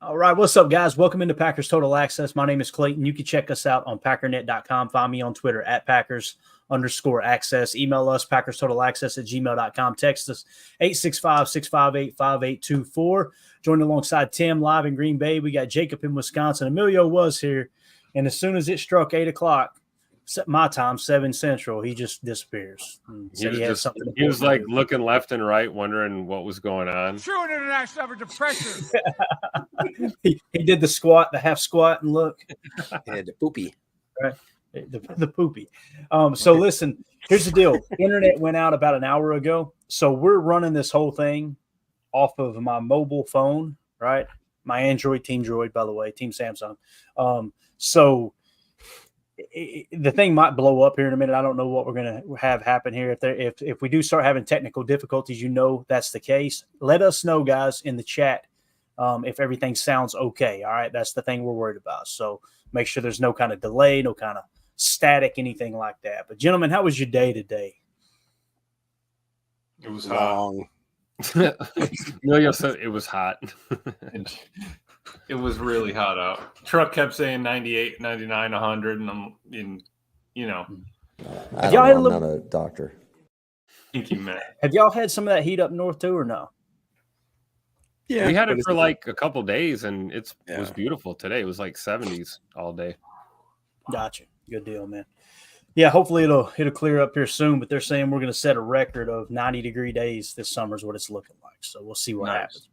All right, what's up, guys? Welcome into Packers Total Access. My name is Clayton. You can check us out on packernet.com. Find me on Twitter at Packers_access. Email us, PackersTotalAccess@gmail.com. Text us, 865-658-5824. Joined alongside Tim live in Green Bay. We got Jacob in Wisconsin. Emilio was here, and as soon as it struck 8 o'clock, my time, 7 Central, he just disappears. He was like looking left and right, wondering what was going on. True international average of pressure. he did the squat, the half squat, and look. Yeah, the poopy. Right. The poopy. So listen, here's the deal. Internet went out about an hour ago. So we're running this whole thing off of my mobile phone, right? My Android, Team Droid, by the way, Team Samsung. So the thing might blow up here in a minute. I don't know what we're going to have happen here. If we do start having technical difficulties, that's the case. Let us know, guys, in the chat if everything sounds okay. All right, that's the thing we're worried about. So make sure there's no kind of delay, no kind of static, anything like that. But gentlemen, how was your day today? It was long. Emilio said it was hot. It was really hot out. Truck kept saying 98, 99, 100, and I'm I'm not a doctor. Thank you, Matt. Have y'all had some of that heat up north too, or no? Yeah, we had it for like a couple days, and it was beautiful today. It was like 70s all day. Gotcha. Good deal, man. Yeah, hopefully it'll clear up here soon, but they're saying we're going to set a record of 90-degree days this summer is what it's looking like. So we'll see what happens.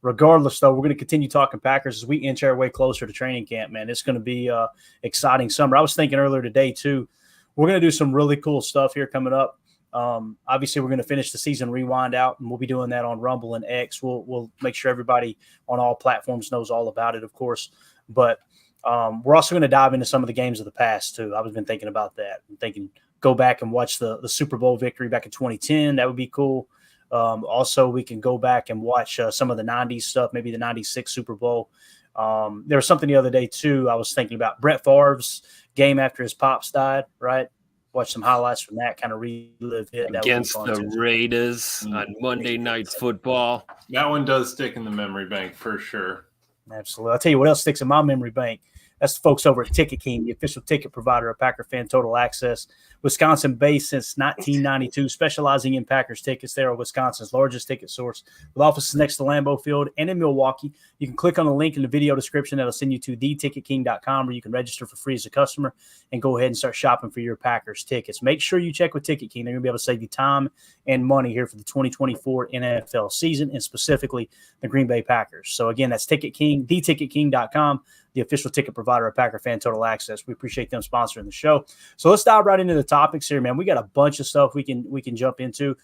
Regardless, though, we're going to continue talking Packers as we inch our way closer to training camp, man. It's going to be an exciting summer. I was thinking earlier today, too, we're going to do some really cool stuff here coming up. Obviously, we're going to finish the season rewind out, and we'll be doing that on Rumble and X. We'll make sure everybody on all platforms knows all about it, of course. But we're also going to dive into some of the games of the past, too. I've been thinking about that. I'm thinking go back and watch the Super Bowl victory back in 2010. That would be cool. Also, we can go back and watch some of the 90s stuff, maybe the 96 Super Bowl. There was something the other day, too, I was thinking about Brett Favre's game after his pops died, right? Watch some highlights from that, kind of relive it. Against the Raiders on Monday Night Football. That one does stick in the memory bank for sure. Absolutely. I'll tell you what else sticks in my memory bank. That's the folks over at Ticket King, the official ticket provider of Packer Fan Total Access. Wisconsin-based since 1992, specializing in Packers tickets. They are Wisconsin's largest ticket source with offices next to Lambeau Field and in Milwaukee. You can click on the link in the video description that'll send you to theticketking.com where you can register for free as a customer and go ahead and start shopping for your Packers tickets. Make sure you check with Ticket King. They're going to be able to save you time and money here for the 2024 NFL season and specifically the Green Bay Packers. So, again, that's Ticket King, theticketking.com. The official ticket provider of Packer Fan Total Access. We appreciate them sponsoring the show. So let's dive right into the topics here, man. We got a bunch of stuff we can jump into.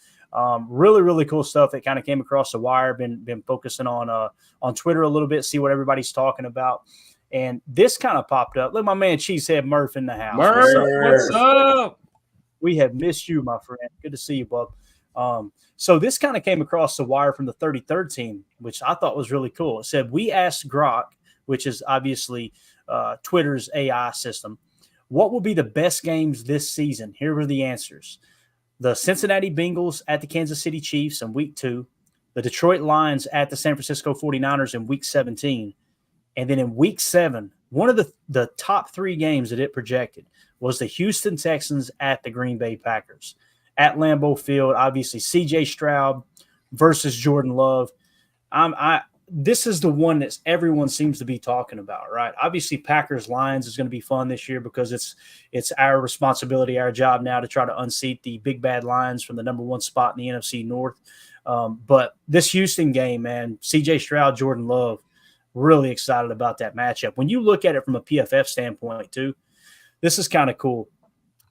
Really, really cool stuff that kind of came across the wire. Been focusing on Twitter a little bit, see what everybody's talking about. And this kind of popped up. Look, my man Cheesehead Murph in the house. What's up? We have missed you, my friend. Good to see you, bub. So this kind of came across the wire from the 33rd team, which I thought was really cool. It said, we asked Grok, which is obviously Twitter's AI system, what will be the best games this season? Here were the answers. The Cincinnati Bengals at the Kansas City Chiefs in week 2, the Detroit Lions at the San Francisco 49ers in week 17, and then in week 7, one of the top 3 games that it projected was the Houston Texans at the Green Bay Packers. At Lambeau Field, obviously C.J. Stroud versus Jordan Love. This is the one that everyone seems to be talking about, right? Obviously, Packers-Lions is going to be fun this year because it's our responsibility, our job now to try to unseat the big bad Lions from the number 1 spot in the NFC North. But this Houston game, man, C.J. Stroud, Jordan Love, really excited about that matchup. When you look at it from a PFF standpoint, too, this is kind of cool.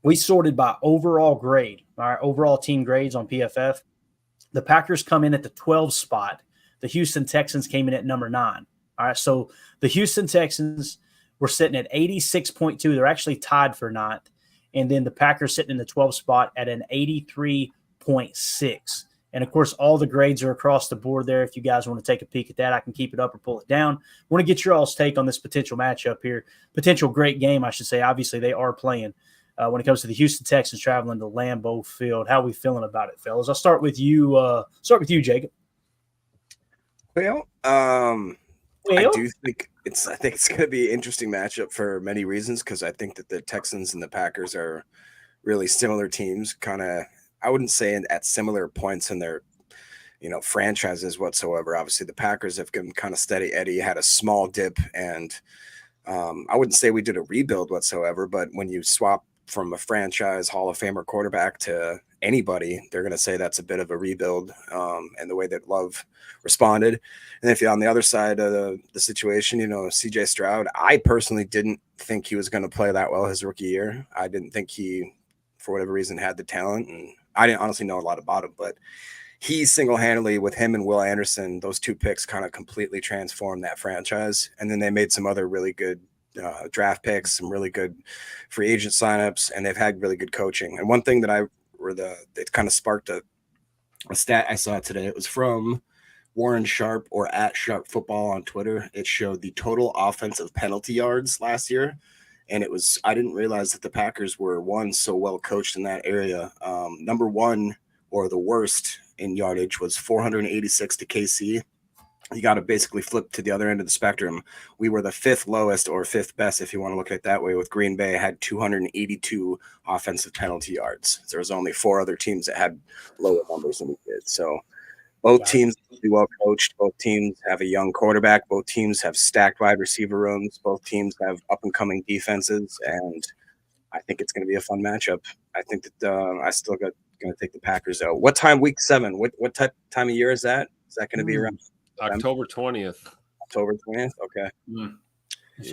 We sorted by overall grade, all right, overall team grades on PFF. The Packers come in at the 12th spot. The Houston Texans came in at number 9. All right, so the Houston Texans were sitting at 86.2. They're actually tied for 9th. And then the Packers sitting in the 12th spot at an 83.6. And, of course, all the grades are across the board there. If you guys want to take a peek at that, I can keep it up or pull it down. I want to get your all's take on this potential matchup here. Potential great game, I should say. Obviously, they are playing when it comes to the Houston Texans traveling to Lambeau Field. How are we feeling about it, fellas? I'll start with you. Jacob. Well, Well, do think I think it's going to be an interesting matchup for many reasons, because I think that the Texans and the Packers are really similar teams, kind of, I wouldn't say at similar points in their, franchises whatsoever. Obviously, the Packers have been kind of steady Eddie, had a small dip, and I wouldn't say we did a rebuild whatsoever, but when you swap from a franchise Hall of Famer quarterback to anybody, they're going to say that's a bit of a rebuild, and the way that Love responded. And if you're on the other side of the situation, CJ Stroud, I personally didn't think he was going to play that well his rookie year. I didn't think he, for whatever reason, had the talent, and I didn't honestly know a lot about him, but he single-handedly, with him and Will Anderson, those two picks kind of completely transformed that franchise. And then they made some other really good draft picks, some really good free agent signups, and they've had really good coaching. And one thing that it kind of sparked a stat I saw today. It was from Warren Sharp, or at Sharp Football on Twitter. It showed the total offensive penalty yards last year. And I didn't realize that the Packers were so well coached in that area. Number one, or the worst in yardage, was 486 to KC. You got to basically flip to the other end of the spectrum. We were the fifth lowest, or fifth best, if you want to look at it that way, with Green Bay had 282 offensive penalty yards. There was only 4 other teams that had lower numbers than we did. So both teams are well coached. Both teams have a young quarterback. Both teams have stacked wide receiver rooms. Both teams have up-and-coming defenses, and I think it's going to be a fun matchup. I think that I still going to take the Packers out. What time? Week 7. What time of year is that? Is that going to be around October 20th? October 20th. Okay.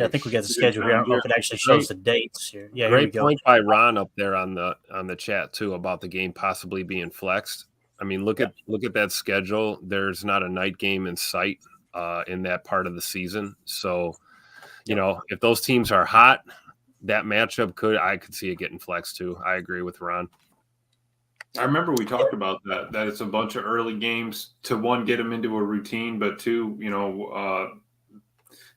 I think we got the schedule here. I don't know if it actually shows the dates here. Yeah, great point by Ron up there on the chat too, about the game possibly being flexed. I mean, look at that schedule. There's not a night game in sight in that part of the season. So, if those teams are hot, that matchup I could see it getting flexed too. I agree with Ron. I remember we talked about that it's a bunch of early games to, one, get them into a routine, but two,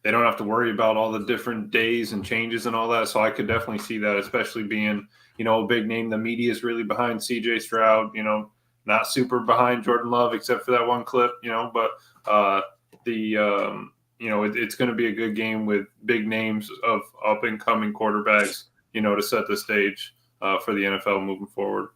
they don't have to worry about all the different days and changes and all that. So I could definitely see that, especially being, a big name. The media is really behind CJ Stroud, not super behind Jordan Love, except for that one clip, but it's going to be a good game with big names of up and coming quarterbacks, to set the stage for the NFL moving forward.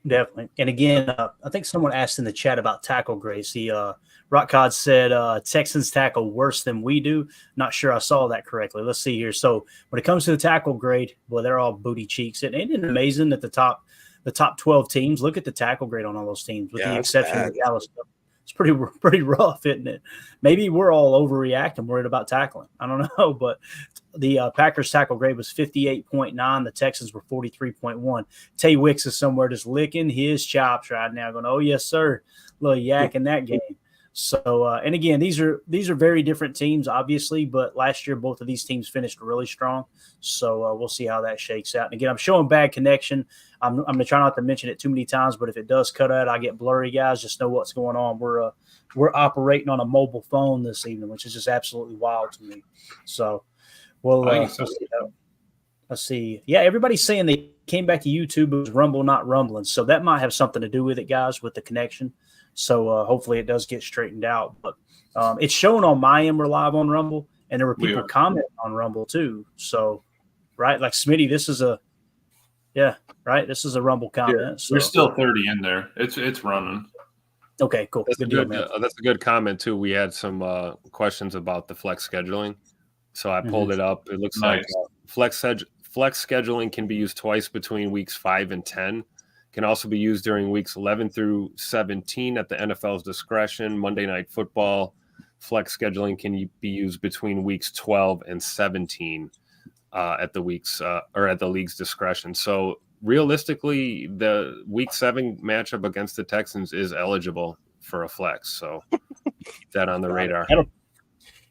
Definitely. And again, I think someone asked in the chat about tackle grades. The Rock Cod said Texans tackle worse than we do. Not sure I saw that correctly. Let's see here. So when it comes to the tackle grade, well, they're all booty cheeks. And isn't it amazing that the top 12 teams, look at the tackle grade on all those teams, with the exception of the Dallas stuff. It's pretty rough, isn't it? Maybe we're all overreacting, worried about tackling. I don't know, but the Packers tackle grade was 58.9. The Texans were 43.1. Tay Wix is somewhere just licking his chops right now, going, "Oh yes, sir," little yak in that game. So, and again, these are very different teams, obviously, but last year both of these teams finished really strong. So we'll see how that shakes out. And again, I'm showing bad connection. I'm going to try not to mention it too many times, but if it does cut out, I get blurry, guys. Just know what's going on. We're operating on a mobile phone this evening, which is just absolutely wild to me. So let's see. Yeah, everybody's saying they came back to YouTube. It was Rumble, not rumbling. So that might have something to do with it, guys, with the connection. So hopefully it does get straightened out. But it's showing on my end we're live on Rumble, and there were people commenting on Rumble too. So, right, like Smitty, this is a Rumble comment. Yeah, so. There's still 30 in there. It's running. Okay, cool. That's a good comment too. We had some questions about the flex scheduling, so I pulled it up. It looks like flex scheduling can be used twice between weeks 5 and 10. Can also be used during weeks 11 through 17 at the NFL's discretion. Monday Night Football flex scheduling can be used between weeks 12 and 17 at the league's discretion. So realistically, the week 7 matchup against the Texans is eligible for a flex. So keep that on the radar.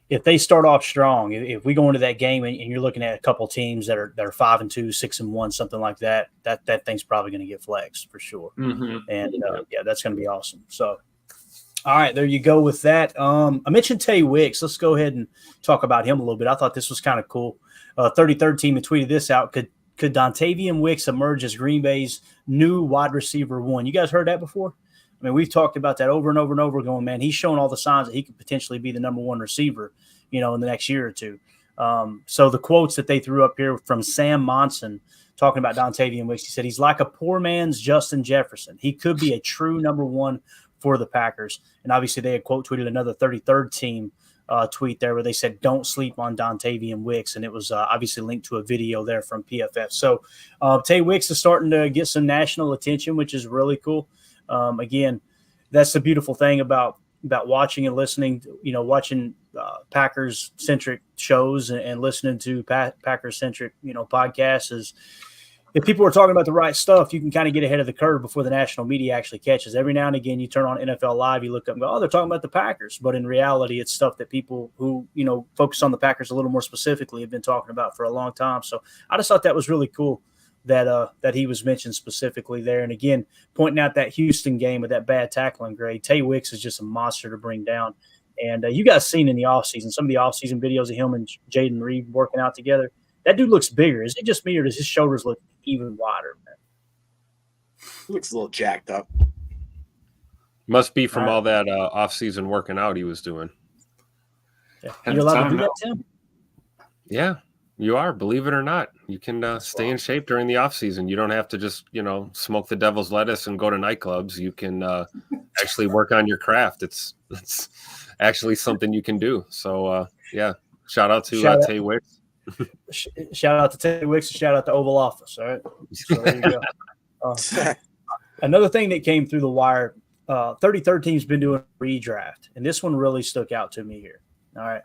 If they start off strong, if we go into that game and you're looking at a couple teams that are 5-2, 6-1, something like that, that thing's probably going to get flexed for sure. Mm-hmm. And that's going to be awesome. So, all right, there you go with that. I mentioned Tay Wix. Let's go ahead and talk about him a little bit. I thought this was kind of cool. 33rd team had tweeted this out. Could Davian Wix emerge as Green Bay's new wide receiver 1? You guys heard that before? I mean, we've talked about that over and over and over going, man, he's shown all the signs that he could potentially be the number one receiver, in the next year or two. So the quotes that they threw up here from Sam Monson talking about Davian Wix, he said, he's like a poor man's Justin Jefferson. He could be a true number one for the Packers. And obviously they had quote tweeted another 33rd team tweet there where they said, don't sleep on Davian Wix. And it was obviously linked to a video there from PFF. So Tay Wix is starting to get some national attention, which is really cool. Again, that's the beautiful thing about watching and listening, watching Packers centric shows and listening to Packers centric, podcasts is if people are talking about the right stuff, you can kind of get ahead of the curve before the national media actually catches. Every now and again, you turn on NFL Live, you look up and go, oh, they're talking about the Packers. But in reality, it's stuff that people who, focus on the Packers a little more specifically have been talking about for a long time. So I just thought that was really cool that he was mentioned specifically there. And again, pointing out that Houston game with that bad tackling grade, Tay Wix is just a monster to bring down. And you guys seen in the offseason, some of the offseason videos of him and Jaden Reed working out together. That dude looks bigger. Is it just me or does his shoulders look even wider, man? He looks a little jacked up. Must be from all that off-season working out he was doing. Yeah. You're allowed to do that, Tim? Yeah, you are. Believe it or not, you can stay in shape during the off-season. You don't have to just, smoke the devil's lettuce and go to nightclubs. You can actually work on your craft. It's actually something you can do. So, shout out to Tay Wix. Shout out to Tay Wix and shout out to Oval Office. All right. So there you go. Another thing that came through the wire, 33rd team's been doing a redraft, and this one really stuck out to me here. All right.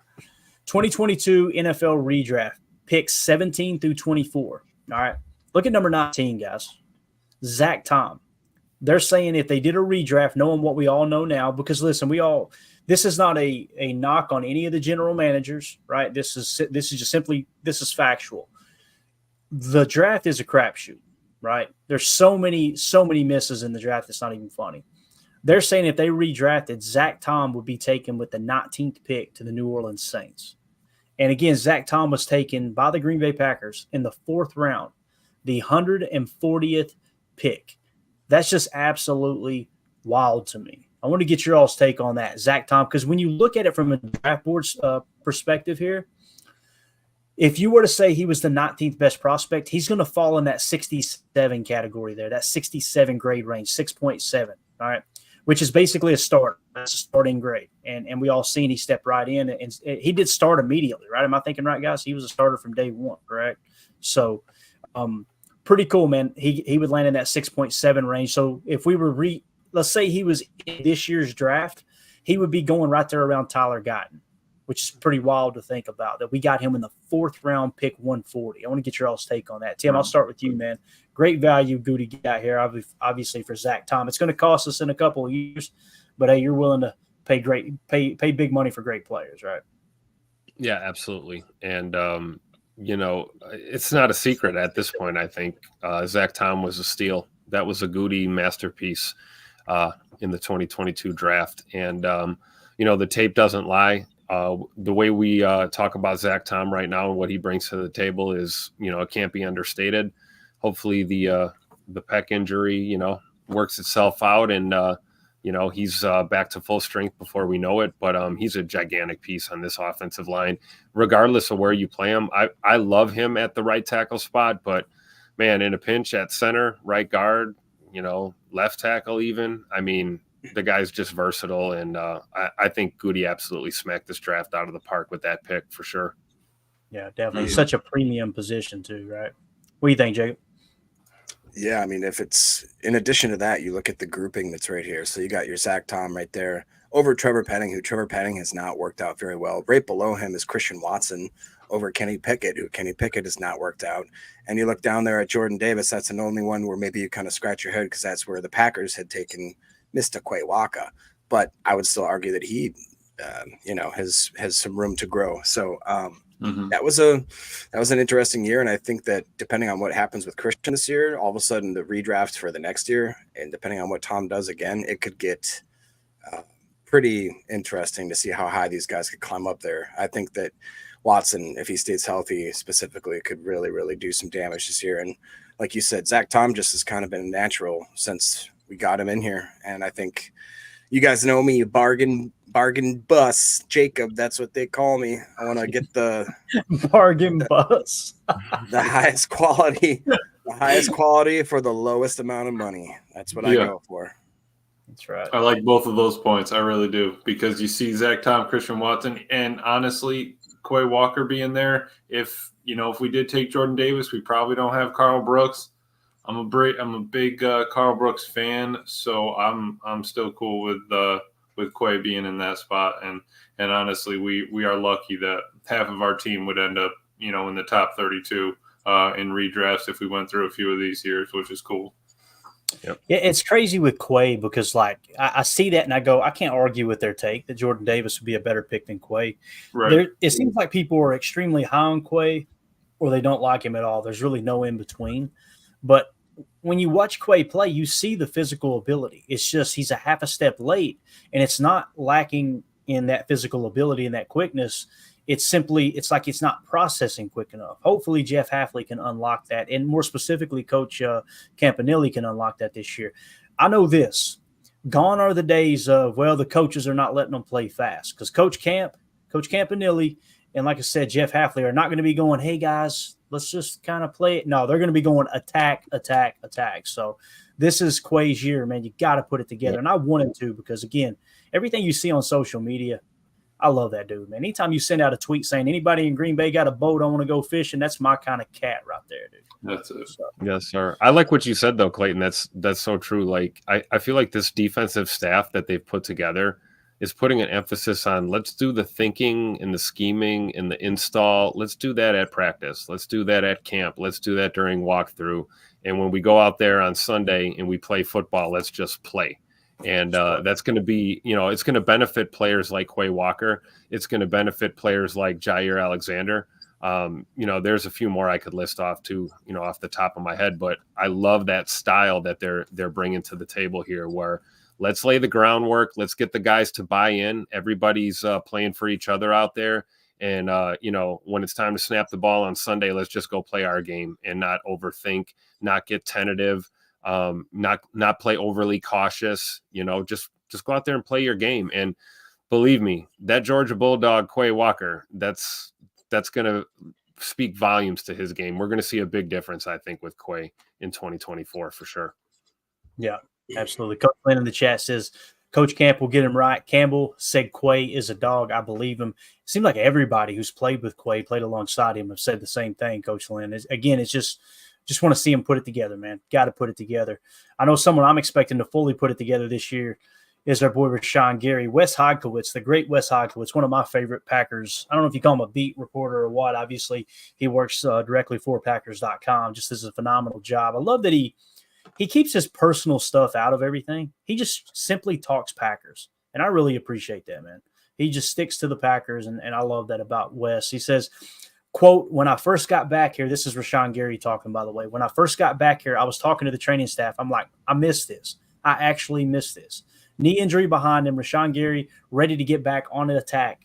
2022 NFL redraft, picks 17 through 24. All right. Look at number 19, guys. Zack Tom. They're saying if they did a redraft, knowing what we all know now, because listen, this is not a knock on any of the general managers, right? This is factual. The draft is a crapshoot, right? There's so many misses in the draft. It's not even funny. They're saying if they redrafted, Zack Tom would be taken with the 19th pick to the New Orleans Saints. And again, Zack Tom was taken by the Green Bay Packers in the 4th round, the 140th pick. That's just absolutely wild to me. I want to get your all's take on that, Zack Tom, because when you look at it from a draft board's perspective here, if you were to say he was the 19th best prospect, he's going to fall in that 67 category there, that 67 grade range, 6.7, all right, which is basically a start. That's a starting grade. And we all seen he stepped right in, and he did start immediately, right? Am I thinking right, guys? He was a starter from day one, correct? So pretty cool, man. He would land in that 6.7 range. So if we were let's say he was in this year's draft, he would be going right there around Tyler Guyton, which is pretty wild to think about, that we got him in the 4th round, pick 140. I want to get your all's take on that. Tim, I'll start with you, man. Great value Goody got here, obviously, for Zack Tom. It's going to cost us in a couple of years, but hey, you're willing to pay big money for great players, right? Yeah, absolutely. And, it's not a secret at this point, I think. Zack Tom was a steal. That was a Goody masterpiece in the 2022 draft. And, the tape doesn't lie. The way we talk about Zack Tom right now and what he brings to the table is, it can't be understated. Hopefully the pec injury, works itself out and, he's back to full strength before we know it. But he's a gigantic piece on this offensive line, regardless of where you play him. I love him at the right tackle spot, but man, in a pinch at center, right guard, left tackle even. I mean, the guy's just versatile, and I think Goody absolutely smacked this draft out of the park with that pick for sure. Yeah, definitely. Such a premium position too, right? What do you think, Jacob? Yeah, I mean, if it's in addition to that, you look at the grouping that's right here. So you got your Zack Tom right there over Trevor Penning, who Trevor Penning has not worked out very well. Right below him is Christian Watson over Kenny Pickett, who Kenny Pickett has not worked out. And you look down there at Jordan Davis, that's the only one where maybe you kind of scratch your head because that's where the Packers had taken Mr. Quaywaka. But I would still argue that he, has some room to grow. So that was an interesting year. And I think that depending on what happens with Christian this year, all of a sudden the redraft for the next year, and depending on what Tom does again, it could get pretty interesting to see how high these guys could climb up there. I think that Watson, if he stays healthy specifically, could really, really do some damage this year. And like you said, Zack Tom just has kind of been natural since we got him in here. And I think you guys know me, bargain bus, Jacob. That's what they call me. I want to get the bargain bus, the highest quality, for the lowest amount of money. That's what I go for. That's right. I like both of those points. I really do, because you see Zack Tom, Christian Watson, and honestly, Quay Walker being there. If we did take Jordan Davis, we probably don't have Karl Brooks. I'm a big Karl Brooks fan, so I'm still cool with Quay being in that spot. And honestly, we are lucky that half of our team would end up in the top 32 in redrafts if we went through a few of these years, which is cool. Yep. Yeah, it's crazy with Quay because, like, I see that and I go, I can't argue with their take that Jordan Davis would be a better pick than Quay. Right. It seems like people are extremely high on Quay or they don't like him at all. There's really no in between. But when you watch Quay play, you see the physical ability. It's just he's a half a step late, and it's not lacking in that physical ability and that quickness. It's like it's not processing quick enough. Hopefully Jeff Hafley can unlock that, and more specifically, Coach Campanelli can unlock that this year. I know this. Gone are the days of, well, the coaches are not letting them play fast, because Coach Campanelli, and like I said, Jeff Hafley are not going to be going, hey, guys, let's just kind of play it. No, they're going to be going attack, attack, attack. So this is Quay's year, man. You got to put it together. And I wanted to because, again, everything you see on social media, I love that dude, man. Anytime you send out a tweet saying anybody in Green Bay got a boat, I want to go fishing, that's my kind of cat right there, dude. That's it. So. Yes, sir. I like what you said, though, Clayton. That's so true. Like, I feel like this defensive staff that they've put together is putting an emphasis on let's do the thinking and the scheming and the install. Let's do that at practice. Let's do that at camp. Let's do that during walkthrough. And when we go out there on Sunday and we play football, let's just play. And that's going to be, it's going to benefit players like Quay Walker. It's going to benefit players like Jair Alexander. There's a few more I could list off too, off the top of my head, but I love that style that they're bringing to the table here, where let's lay the groundwork. Let's get the guys to buy in. Everybody's playing for each other out there. And, when it's time to snap the ball on Sunday, let's just go play our game and not overthink, not get tentative. Not play overly cautious, just go out there and play your game. And believe me, that Georgia Bulldog, Quay Walker, that's going to speak volumes to his game. We're going to see a big difference, I think, with Quay in 2024 for sure. Yeah, absolutely. Coach Lynn in the chat says, Coach Camp will get him right. Campbell said Quay is a dog. I believe him. It seems like everybody who's played with Quay, played alongside him, have said the same thing, Coach Lynn. It's just want to see him put it together, man. Got to put it together. I know someone I'm expecting to fully put it together this year is our boy Rashan Gary. Wes Hodkiewicz, the great Wes Hodkiewicz, one of my favorite Packers. I don't know if you call him a beat reporter or what. Obviously, he works directly for Packers.com. Just does a phenomenal job. I love that he keeps his personal stuff out of everything. He just simply talks Packers, and I really appreciate that, man. He just sticks to the Packers, and I love that about Wes. He says, quote, when I first got back here, this is Rashan Gary talking, by the way. When I first got back here, I was talking to the training staff. I'm like, I missed this. I actually missed this. Knee injury behind him. Rashan Gary ready to get back on the attack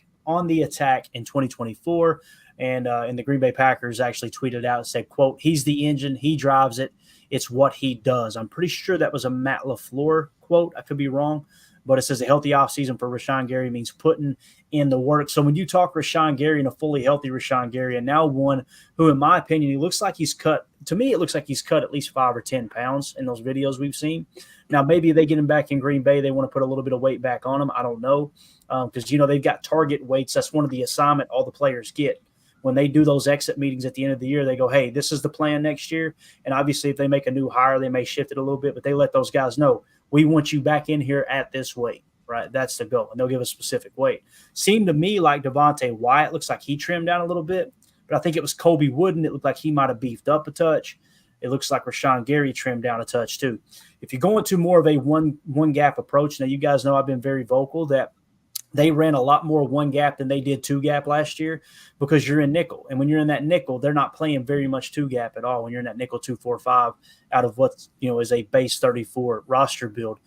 in 2024. And the Green Bay Packers actually tweeted out and said, quote, he's the engine. He drives it. It's what he does. I'm pretty sure that was a Matt LaFleur quote. I could be wrong. But it says a healthy offseason for Rashan Gary means putting in the work. So when you talk Rashan Gary and a fully healthy Rashan Gary, and now one who, in my opinion, he looks like he's cut. To me, it looks like he's cut at least 5 or 10 pounds in those videos we've seen. Now, maybe they get him back in Green Bay. They want to put a little bit of weight back on him. I don't know. Because, they've got target weights. That's one of the assignment all the players get. When they do those exit meetings at the end of the year, they go, hey, this is the plan next year. And obviously, if they make a new hire, they may shift it a little bit. But they let those guys know, we want you back in here at this weight. Right, that's the goal, and they'll give a specific weight. Seemed to me like Devontae Wyatt looks like he trimmed down a little bit, but I think it was Kobe Wooden. It looked like he might have beefed up a touch. It looks like Rashan Gary trimmed down a touch too. If you're going to more of a one gap approach, now you guys know I've been very vocal that they ran a lot more one gap than they did two gap last year because you're in nickel, and when you're in that nickel, they're not playing very much two gap at all. When you're in that nickel 2-4-5 out of what is a base 34 roster build.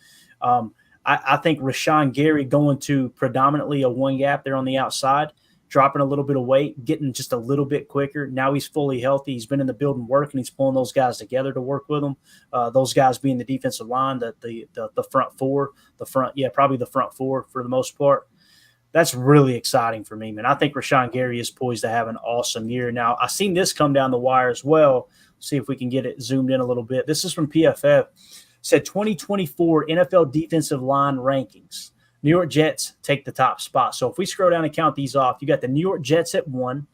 I think Rashan Gary going to predominantly a one gap there on the outside dropping a little bit of weight, getting just a little bit quicker. Now he's fully healthy. He's been in the building working. He's pulling those guys together to work with him. Those guys being the defensive line, the front four, probably the front four for the most part. That's really exciting for me, man. I think Rashan Gary is poised to have an awesome year. Now, I've seen this come down the wire as well. See if we can get it zoomed in a little bit. This is from PFF. It said 2024 NFL defensive line rankings. New York Jets take the top spot. So if we scroll down and count these off, you got the New York Jets at 1,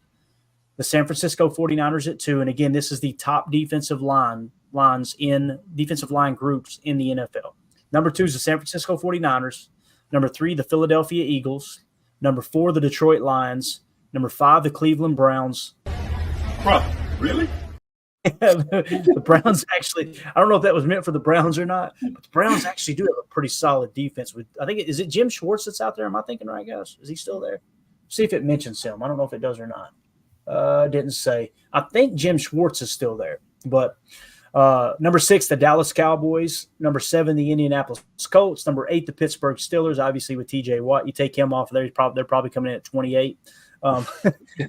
the San Francisco 49ers at 2. And again, this is the top defensive line groups in the NFL. Number 2 is the San Francisco 49ers. Number 3, the Philadelphia Eagles. Number 4, the Detroit Lions. Number 5, the Cleveland Browns. Bro, really? The Browns actually, I don't know if that was meant for the Browns or not, but the Browns actually do have a pretty solid defense. Is it Jim Schwartz that's out there? Am I thinking right, guys? Is he still there? See if it mentions him. I don't know if it does or not. Didn't say. I think Jim Schwartz is still there. But number 6, the Dallas Cowboys. Number 7, the Indianapolis Colts. Number 8, the Pittsburgh Steelers. Obviously, with T.J. Watt, you take him off there, they're probably coming in at 28.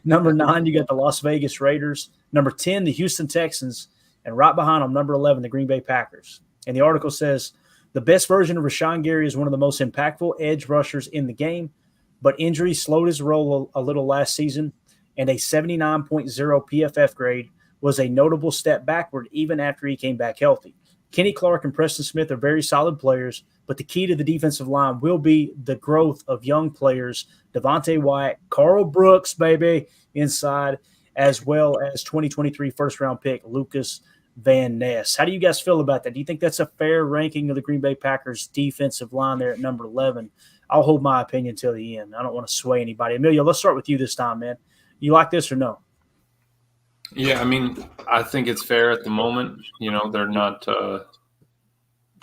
Number 9, you got the Las Vegas Raiders. Number 10, the Houston Texans. And right behind them, number 11, the Green Bay Packers. And the article says, the best version of Rashan Gary is one of the most impactful edge rushers in the game, but injuries slowed his role a little last season, and a 79.0 PFF grade was a notable step backward even after he came back healthy. Kenny Clark and Preston Smith are very solid players, but the key to the defensive line will be the growth of young players, Devontae Wyatt, Carl Brooks, baby, inside, as well as 2023 first-round pick Lucas Van Ness. How do you guys feel about that? Do you think that's a fair ranking of the Green Bay Packers defensive line there at number 11? I'll hold my opinion till the end. I don't want to sway anybody. Emilio, let's start with you this time, man. You like this or no? Yeah, I mean, I think it's fair at the moment. You know, they're not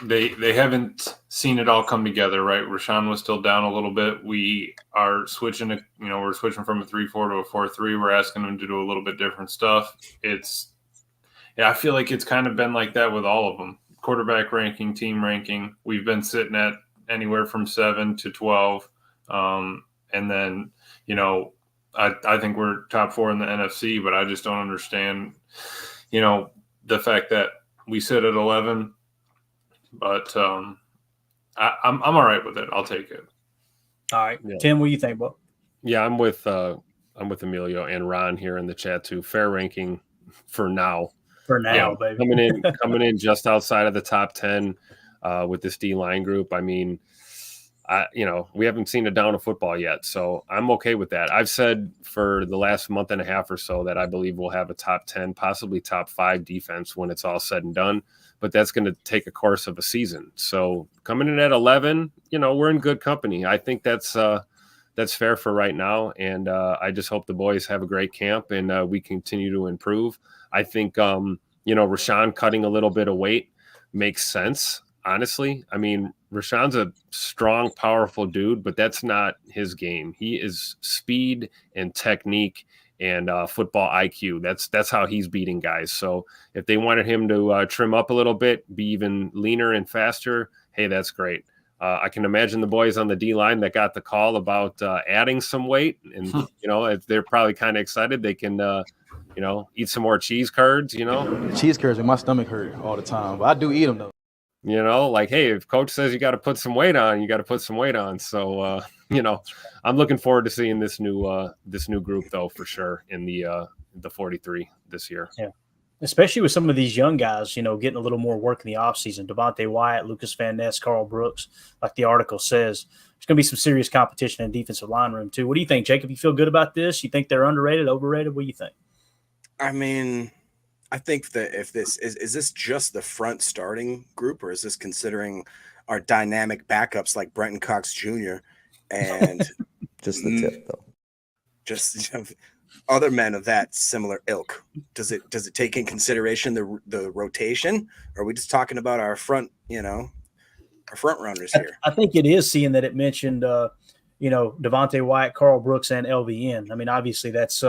they haven't seen it all come together, right? Rashan was still down a little bit. We are switching to, we're switching from a 3-4 to a 4-3. We're asking them to do a little bit different stuff. I feel like it's kind of been like that with all of them. Quarterback ranking, team ranking. We've been sitting at anywhere from 7 to 12. And then, I think we're top 4 in the NFC, but I just don't understand, the fact that we sit at 11. But I'm all right with it. I'll take it. All right, yeah. Tim, what do you think, Bo? Yeah, I'm with Emilio and Ron here in the chat too. Fair ranking for now. For now, baby. Coming in just outside of the top 10 with this D-line group. I mean, we haven't seen a down of football yet, so I'm okay with that. I've said for the last month and a half or so that I believe we'll have a top 10, possibly top 5 defense when it's all said and done, but that's going to take a course of a season. So coming in at 11, we're in good company. I think that's fair for right now, and I just hope the boys have a great camp and we continue to improve. I think, Rashan cutting a little bit of weight makes sense, honestly. I mean, Rashan's a strong, powerful dude, but that's not his game. He is speed and technique and football IQ. That's how he's beating guys. So if they wanted him to trim up a little bit, be even leaner and faster, hey, that's great. I can imagine the boys on the D-line that got the call about adding some weight. And, they're probably kind of excited. They can, eat some more cheese curds, Cheese curds make my stomach hurt all the time, but I do eat them, though. Hey, if coach says you got to put some weight on, you got to put some weight on. So, I'm looking forward to seeing this new group, though, for sure, in the 43 this year. Yeah. Especially with some of these young guys, getting a little more work in the offseason. Devontae Wyatt, Lucas Van Ness, Carl Brooks, like the article says. There's going to be some serious competition in the defensive line room, too. What do you think, Jacob? You feel good about this? You think they're underrated, overrated? What do you think? I mean, I think that if this is this just the front starting group, or is this considering our dynamic backups like Brenton Cox Jr. and just the tip, though? Just other men of that similar ilk. Does it take in consideration the rotation? Or are we just talking about our front, our front runners here? I think it is, seeing that it mentioned Devontae Wyatt, Carl Brooks, and LVN. I mean, obviously that's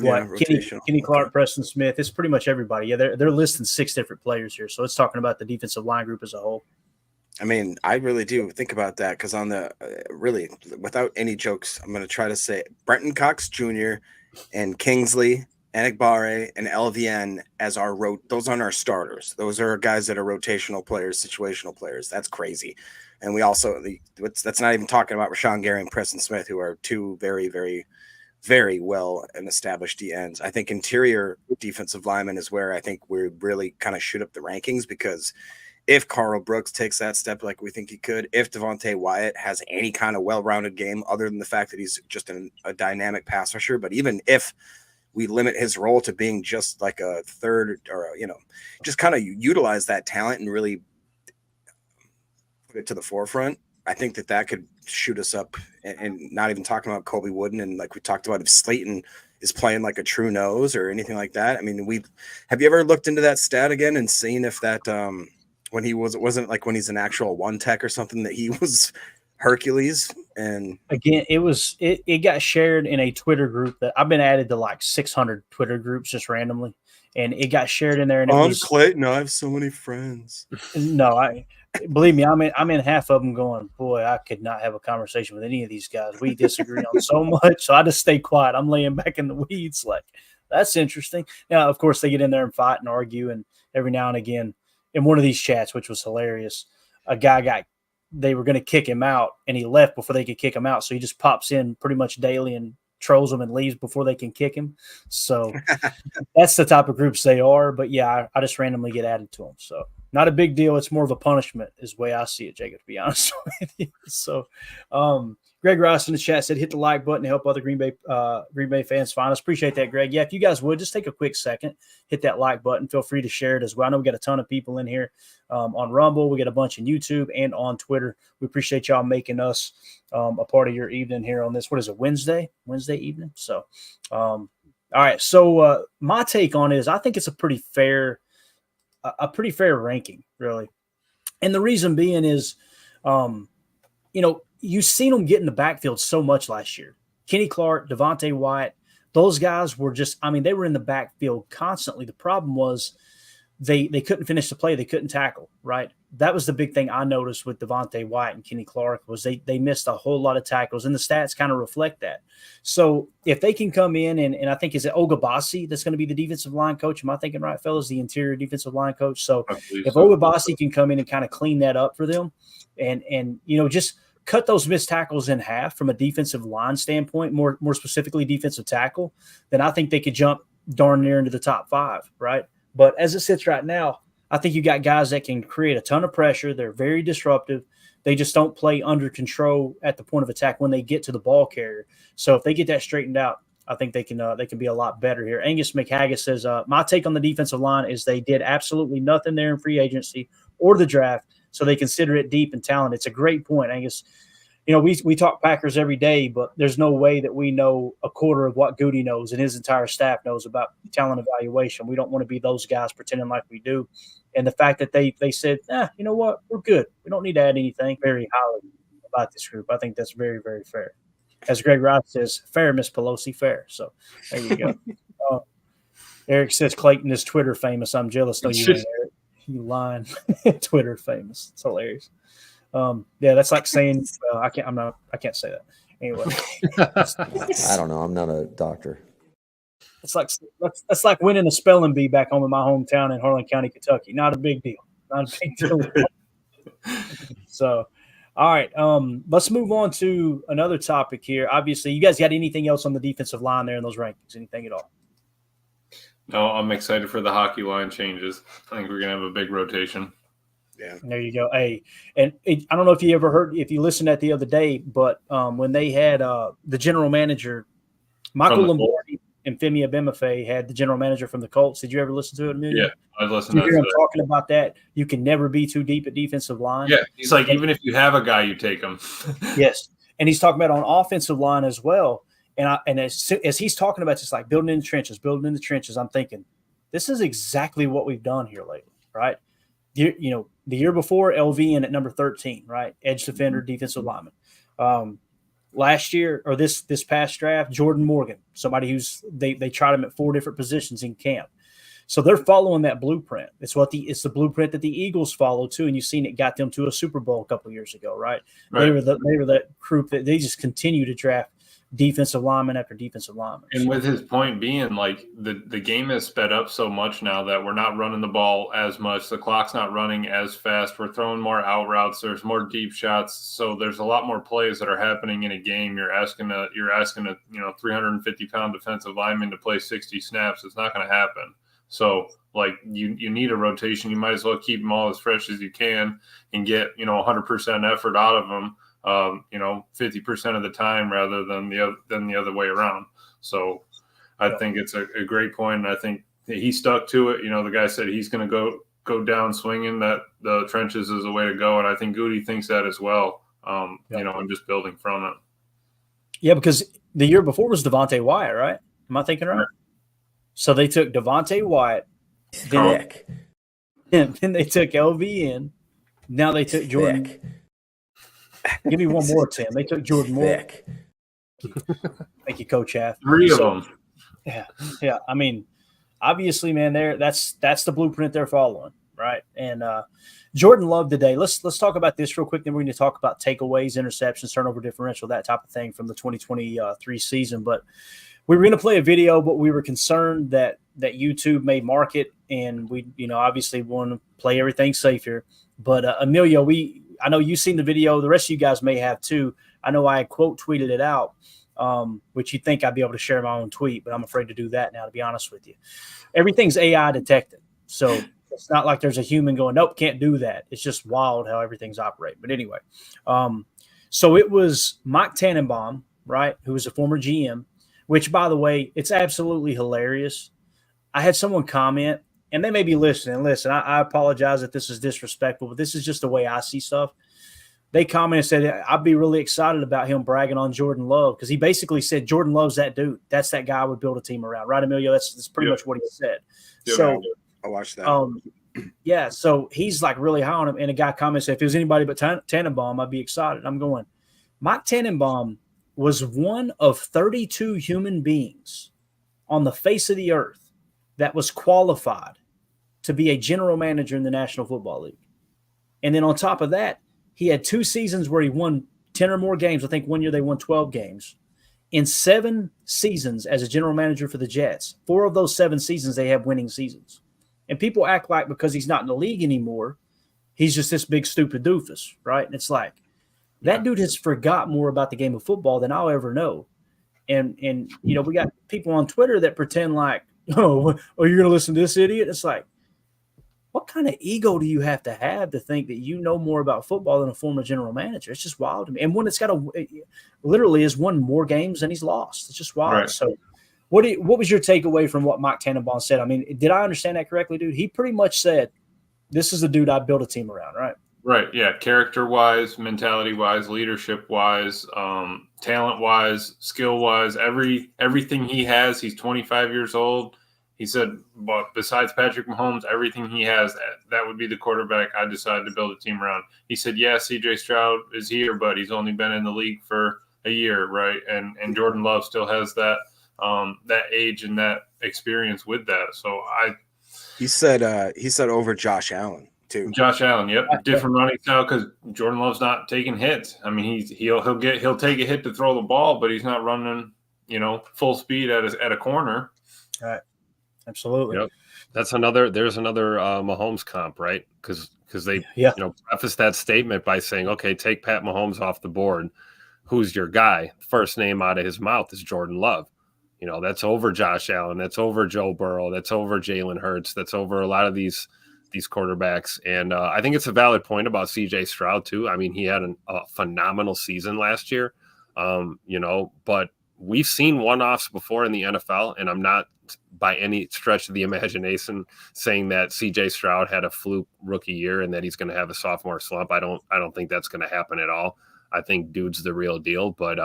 Kenny Clark, Preston Smith. It's pretty much everybody. Yeah, they're listing 6 different players here. So it's talking about the defensive line group as a whole. I mean, I really do think about that because on the really, without any jokes, I'm going to try to say Brenton Cox Jr. and Kingsley, Enigbare, and LVN as those aren't our starters. Those are guys that are rotational players, situational players. That's crazy. And we also, that's not even talking about Rashan Gary and Preston Smith, who are two very, very, very well and established DNs. I think interior defensive lineman is where I think we really kind of shoot up the rankings, because if Carl Brooks takes that step like we think he could, if Devontae Wyatt has any kind of well-rounded game other than the fact that he's just a dynamic pass rusher, but even if we limit his role to being just like a third or, just kind of utilize that talent and really put it to the forefront, I think that could shoot us up. And not even talking about Colby Wooden, and like we talked about, if Slayton is playing like a true nose or anything like that. I mean, have you ever looked into that stat again and seen if that when he wasn't like when he's an actual one tech or something, that he was Hercules? And again, it got shared in a Twitter group that I've been added to like 600 Twitter groups just randomly, and it got shared in there. And Clayton, I have so many friends. No, believe me, I'm in half of them going, boy, I could not have a conversation with any of these guys. We disagree on so much, so I just stay quiet. I'm laying back in the weeds like, that's interesting. Now, of course, they get in there and fight and argue, and every now and again, in one of these chats, which was hilarious, a guy they were going to kick him out, and he left before they could kick him out, so he just pops in pretty much daily and trolls them and leaves before they can kick him. So that's the type of groups they are. But yeah, I just randomly get added to them. So not a big deal. It's more of a punishment is the way I see it, Jacob, to be honest with you. So Greg Ross in the chat said, hit the like button to help other Green Bay fans find us. Appreciate that, Greg. Yeah, if you guys would, just take a quick second, hit that like button. Feel free to share it as well. I know we got a ton of people in here on Rumble. We got a bunch on YouTube and on Twitter. We appreciate y'all making us a part of your evening here on this. What is it, Wednesday evening? So, all right. So my take on it is I think it's a pretty fair ranking, really. And the reason being is, you've seen them get in the backfield so much last year. Kenny Clark, Devontae Wyatt, those guys were they were in the backfield constantly. The problem was they couldn't finish the play. They couldn't tackle, right? That was the big thing I noticed with Devontae Wyatt and Kenny Clark was they missed a whole lot of tackles, and the stats kind of reflect that. So if they can come in and I think, is it Ogabasi that's going to be the defensive line coach? Am I thinking right, fellas? The interior defensive line coach. So if Ogabasi can come in and kind of clean that up for them and just cut those missed tackles in half from a defensive line standpoint, more specifically defensive tackle, then I think they could jump darn near into the top 5, right? But as it sits right now, I think you got guys that can create a ton of pressure. They're very disruptive. They just don't play under control at the point of attack when they get to the ball carrier. So if they get that straightened out, I think they can be a lot better here. Angus McHaggis says, my take on the defensive line is they did absolutely nothing there in free agency or the draft, so they consider it deep and talented. It's a great point, Angus. We talk Packers every day, but there's no way that we know a quarter of what Goody knows and his entire staff knows about talent evaluation. We don't want to be those guys pretending like we do. And the fact that they said, you know what, we're good. We don't need to add anything very highly about this group. I think that's very, very fair. As Greg Rice says, fair, Miss Pelosi, fair. So there you go. Eric says Clayton is Twitter famous. I'm jealous. No, you ain't, Eric. You lying. Twitter famous. It's hilarious. Yeah, that's like saying I can't say that. Anyway. I don't know. I'm not a doctor. It's like that's like winning a spelling bee back home in my hometown in Harlan County, Kentucky. Not a big deal. Not a big deal. So, all right. Let's move on to another topic here. Obviously, you guys got anything else on the defensive line there in those rankings? Anything at all? No, I'm excited for the hockey line changes. I think we're gonna have a big rotation. Yeah. There you go. Hey, and I don't know if you listened to that the other day, but when they had the general manager, Michael Lombardi and Femi Abemefe had the general manager from the Colts. Did you ever listen to it, Amelia? Yeah, I listened to it. You hear him talking about that? You can never be too deep at defensive line. Yeah, he's like, even if you have a guy, you take him. Yes, and he's talking about on offensive line as well. And as he's talking about just like building in the trenches, I'm thinking, this is exactly what we've done here lately, right? The year before, LVN at number 13, right? Edge defender, defensive lineman. Last year, or this past draft, Jordan Morgan, somebody who's they tried him at 4 different positions in camp. So they're following that blueprint. It's the blueprint that the Eagles follow too, and you've seen it got them to a Super Bowl a couple of years ago, right? They were that group that they just continue to draft defensive lineman after defensive lineman. And with his point being, like, the game has sped up so much now that we're not running the ball as much. The clock's not running as fast. We're throwing more out routes. There's more deep shots. So there's a lot more plays that are happening in a game. You're asking a 350-pound defensive lineman to play 60 snaps. It's not going to happen. So, like, you need a rotation. You might as well keep them all as fresh as you can and get, 100% effort out of them. 50% of the time rather than the other way around. So I think it's a great point. And I think he stuck to it. The guy said he's going to go down swinging, that the trenches is the way to go. And I think Goody thinks that as well, and just building from it. Yeah, because the year before was Devontae Wyatt, right? Am I thinking right? So they took Devontae Wyatt. Then they took LVN. Now they took Jordan. Give me one more, Tim. They took Jordan Moore. Thank you, Coach Half. 3 of them. Yeah. I mean, obviously, man, that's the blueprint they're following, right? And Jordan Love today. Let's talk about this real quick. Then we're going to talk about takeaways, interceptions, turnover differential, that type of thing from the 2023 season. But we were going to play a video, but we were concerned that YouTube may mark it, and we, obviously want to play everything safe here. But Emilio, I know you've seen the video. The rest of you guys may have too. I know I quote tweeted it out, which you'd think I'd be able to share my own tweet, but I'm afraid to do that now, to be honest with you. Everything's AI detected. So it's not like there's a human going, nope, can't do that. It's just wild how everything's operating. But anyway, so it was Mike Tannenbaum, right, who was a former GM, which, by the way, it's absolutely hilarious. I had someone comment, and they may be listening. Listen, I apologize if this is disrespectful, but this is just the way I see stuff. They commented and said, I'd be really excited about him bragging on Jordan Love, because he basically said Jordan Love's that dude. That's that guy I would build a team around. Right, Emilio? That's pretty much what he said. Yeah, so I watched that. Yeah, so he's like really high on him. And a guy commented, if it was anybody but Tannenbaum, I'd be excited. I'm going, Mike Tannenbaum was one of 32 human beings on the face of the earth that was qualified to be a general manager in the National Football League. And then on top of that, he had 2 seasons where he won 10 or more games. I think one year they won 12 games. In 7 seasons as a general manager for the Jets, 4 of those 7 seasons, they have winning seasons. And people act like because he's not in the league anymore, he's just this big stupid doofus, right? And it's like, that dude has forgot more about the game of football than I'll ever know. And we got people on Twitter that pretend like, oh, you're going to listen to this idiot? It's like, what kind of ego do you have to think that you know more about football than a former general manager? It's just wild to me. And when it's literally has won more games than he's lost. It's just wild. Right. So what was your takeaway from what Mike Tannenbaum said? I mean, did I understand that correctly, dude? He pretty much said, this is the dude I'd build a team around, right? Right. Yeah. Character-wise, mentality-wise, leadership-wise, talent-wise, skill-wise, everything he has. He's 25 years old. He said, but besides Patrick Mahomes, everything he has, that would be the quarterback I decided to build a team around. He said, yeah, CJ Stroud is here, but he's only been in the league for a year, right? And Jordan Love still has that age and that experience with that. So he said over Josh Allen too. Josh Allen, yep, different running style because Jordan Love's not taking hits. I mean, he'll take a hit to throw the ball, but he's not running, full speed at a corner. All right. Absolutely. Yep. There's another Mahomes comp, right? Because they preface that statement by saying, okay, take Pat Mahomes off the board. Who's your guy? First name out of his mouth is Jordan Love. That's over Josh Allen. That's over Joe Burrow. That's over Jalen Hurts. That's over a lot of these quarterbacks. And I think it's a valid point about CJ Stroud too. I mean, he had a phenomenal season last year, but we've seen one-offs before in the NFL, and I'm not by any stretch of the imagination saying that CJ Stroud had a fluke rookie year and that he's going to have a sophomore slump. I don't think that's going to happen at all. I think dude's the real deal, but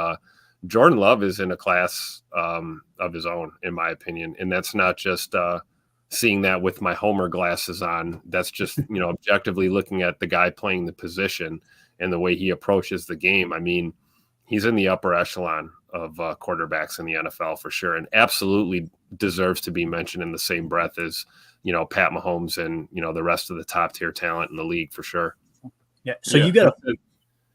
Jordan Love is in a class of his own, in my opinion. And that's not just seeing that with my Homer glasses on. That's just, objectively looking at the guy playing the position and the way he approaches the game. I mean, he's in the upper echelon of quarterbacks in the NFL for sure, and absolutely deserves to be mentioned in the same breath as Pat Mahomes and, the rest of the top tier talent in the league for sure. Yeah. So you got to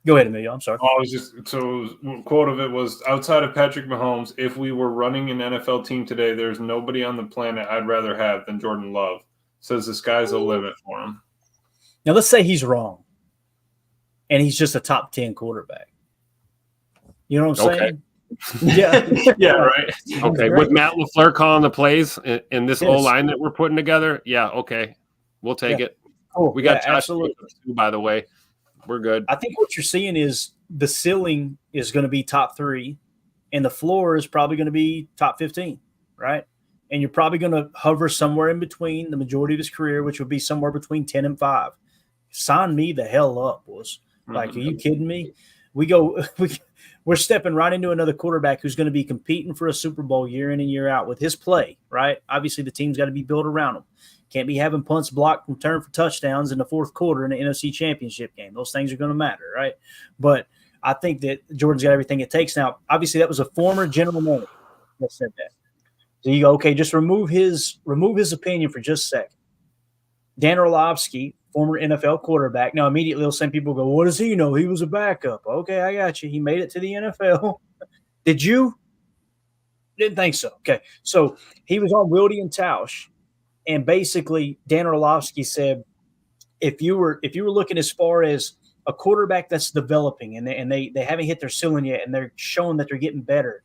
go ahead, Emilio. I'm sorry. Quote of it was, outside of Patrick Mahomes, if we were running an NFL team today, there's nobody on the planet I'd rather have than Jordan Love. Says the sky's the limit for him. Now let's say he's wrong and he's just a top 10 quarterback. You know what I'm saying? Yeah. Yeah, right. Okay. With Matt LaFleur calling the plays in this O-line that we're putting together, okay. We'll take it. Cool. We got Josh absolutely. Jacobs too, by the way. We're good. I think what you're seeing is the ceiling is going to be top 3 and the floor is probably going to be top 15, right? And you're probably going to hover somewhere in between the majority of his career, which would be somewhere between 10 and 5. Sign me the hell up, boys. Like, are you kidding me? We're stepping right into another quarterback who's going to be competing for a Super Bowl year in and year out with his play, right? Obviously, the team's got to be built around him. Can't be having punts blocked and returned for touchdowns in the fourth quarter in the NFC Championship game. Those things are going to matter, right? But I think that Jordan's got everything it takes. Now, obviously, that was a former general manager that said that. So you go, okay, just remove his opinion for just a second. Dan Orlovsky, former NFL quarterback. Now, immediately, those same people go, what does he know? He was a backup. Okay, I got you. He made it to the NFL. Did you? Didn't think so. Okay, so he was on Wildy and Tausch, and basically, Dan Orlovsky said, if you were looking as far as a quarterback that's developing and they haven't hit their ceiling yet, and they're showing that they're getting better,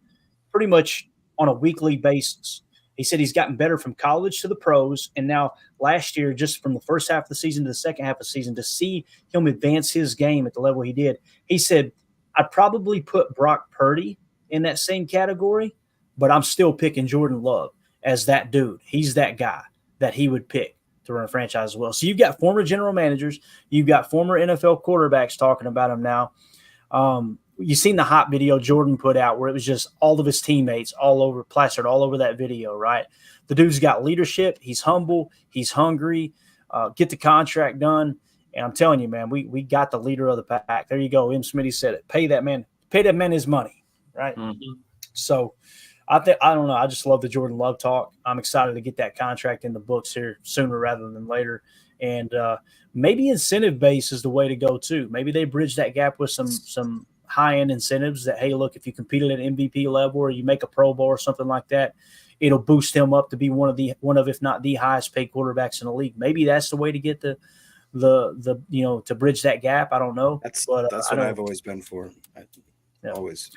pretty much on a weekly basis. He said he's gotten better from college to the pros, and now last year, just from the first half of the season to the second half of the season, to see him advance his game at the level he did, he said, I'd probably put Brock Purdy in that same category, but I'm still picking Jordan Love as that dude. He's that guy that he would pick to run a franchise as well. So you've got former general managers, you've got former NFL quarterbacks talking about him now. You've seen the hot video Jordan put out where it was just all of his teammates plastered all over that video, right? The dude's got leadership. He's humble. He's hungry. Get the contract done. And I'm telling you, man, we got the leader of the pack. There you go. M. Smitty said it. Pay that man his money, right? Mm-hmm. So I don't know. I just love the Jordan Love talk. I'm excited to get that contract in the books here sooner rather than later. And maybe incentive base is the way to go too. Maybe they bridge that gap with some high-end incentives that, hey, look, if you compete at an MVP level or you make a Pro Bowl or something like that, it'll boost him up to be one of, if not the highest paid quarterbacks in the league. Maybe that's the way to get the to bridge that gap. I don't know. That's what I've always been for. Always.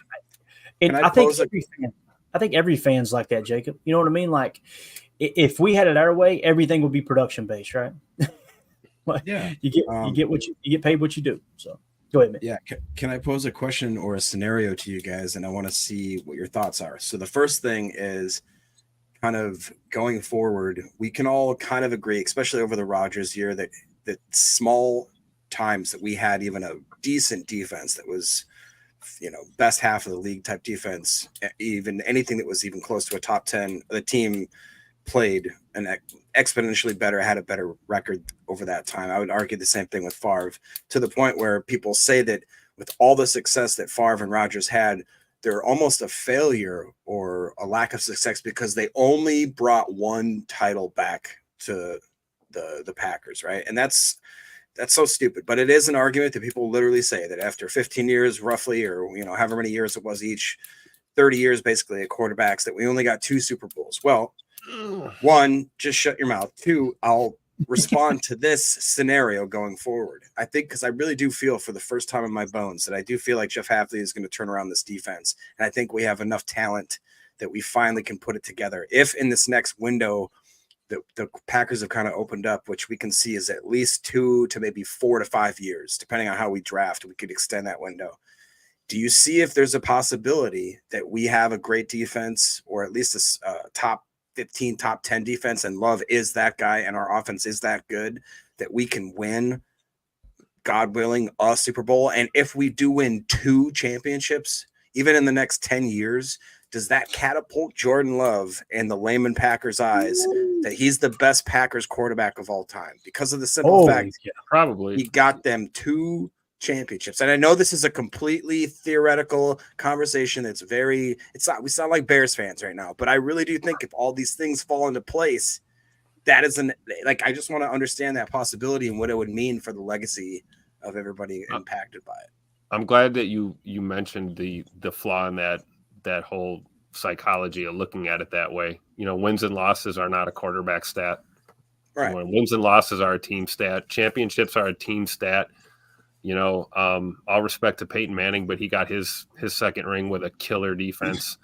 And I think every fan's like that, Jacob. You know what I mean? Like, if we had it our way, everything would be production based, right? Yeah. You get paid what you do. So go ahead, man. Yeah. Can I pose a question or a scenario to you guys? And I want to see what your thoughts are. So the first thing is kind of going forward. We can all kind of agree, especially over the Rodgers year, that small times that we had even a decent defense that was, best half of the league type defense, even anything that was even close to a top 10, the team played an exponentially better, had a better record over that time. I would argue the same thing with Favre, to the point where people say that with all the success that Favre and Rodgers had, they're almost a failure or a lack of success because they only brought one title back to the Packers, right? And that's so stupid, but it is an argument that people literally say that after 15 years roughly, or however many years it was each, 30 years basically at quarterbacks, that we only got 2 Super Bowls. Well, one, just shut your mouth. 2, I'll respond to this scenario going forward. I think, because I really do feel for the first time in my bones that I do feel like Jeff Hafley is going to turn around this defense, and I think we have enough talent that we finally can put it together. If in this next window the Packers have kind of opened up, which we can see is at least 2 to maybe 4 to 5 years, depending on how we draft, we could extend that window. Do you see if there's a possibility that we have a great defense, or at least a top 15, top 10 defense, and Love is that guy and our offense is that good, that we can win, God willing, a Super Bowl? And if we do win 2 championships, even in the next 10 years, does that catapult Jordan Love in the layman Packers' eyes that he's the best Packers quarterback of all time? Because of the simple fact, probably he got them 2 championships. And I know this is a completely theoretical conversation. We sound like Bears fans right now, but I really do think if all these things fall into place, that is I just want to understand that possibility and what it would mean for the legacy of everybody impacted by it. I'm glad that you mentioned the flaw in that whole psychology of looking at it that way. Wins and losses are not a quarterback stat. Right. Wins and losses are a team stat. Championships are a team stat. All respect to Peyton Manning, but he got his second ring with a killer defense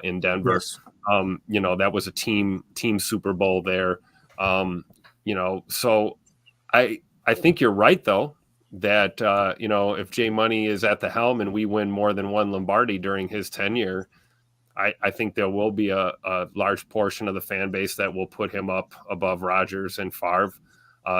in Denver. Yes. That was a team Super Bowl there. So I think you're right though, that if Jay Money is at the helm and we win more than one Lombardi during his tenure, I think there will be a large portion of the fan base that will put him up above Rodgers and Favre,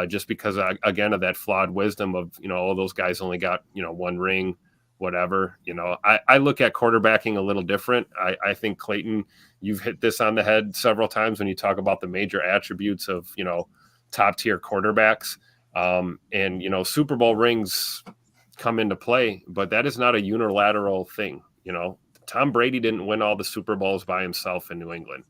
just because, again, of that flawed wisdom of, those guys only got, one ring, whatever. I look at quarterbacking a little different. I think, Clayton, you've hit this on the head several times when you talk about the major attributes of, top-tier quarterbacks. And Super Bowl rings come into play, but that is not a unilateral thing. Tom Brady didn't win all the Super Bowls by himself in New England.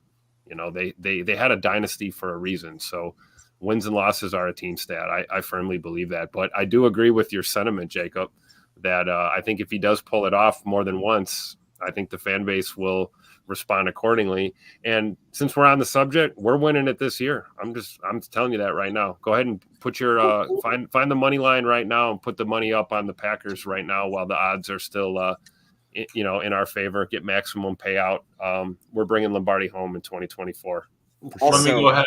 They had a dynasty for a reason. So wins and losses are a team stat. I firmly believe that. But I do agree with your sentiment, Jacob, that I think if he does pull it off more than once, I think the fan base will respond accordingly. And since we're on the subject, we're winning it this year. I'm telling you that right now. Go ahead and put your find the money line right now and put the money up on the Packers right now while the odds are still in our favor. Get maximum payout. We're bringing Lombardi home in 2024. Let me go ahead.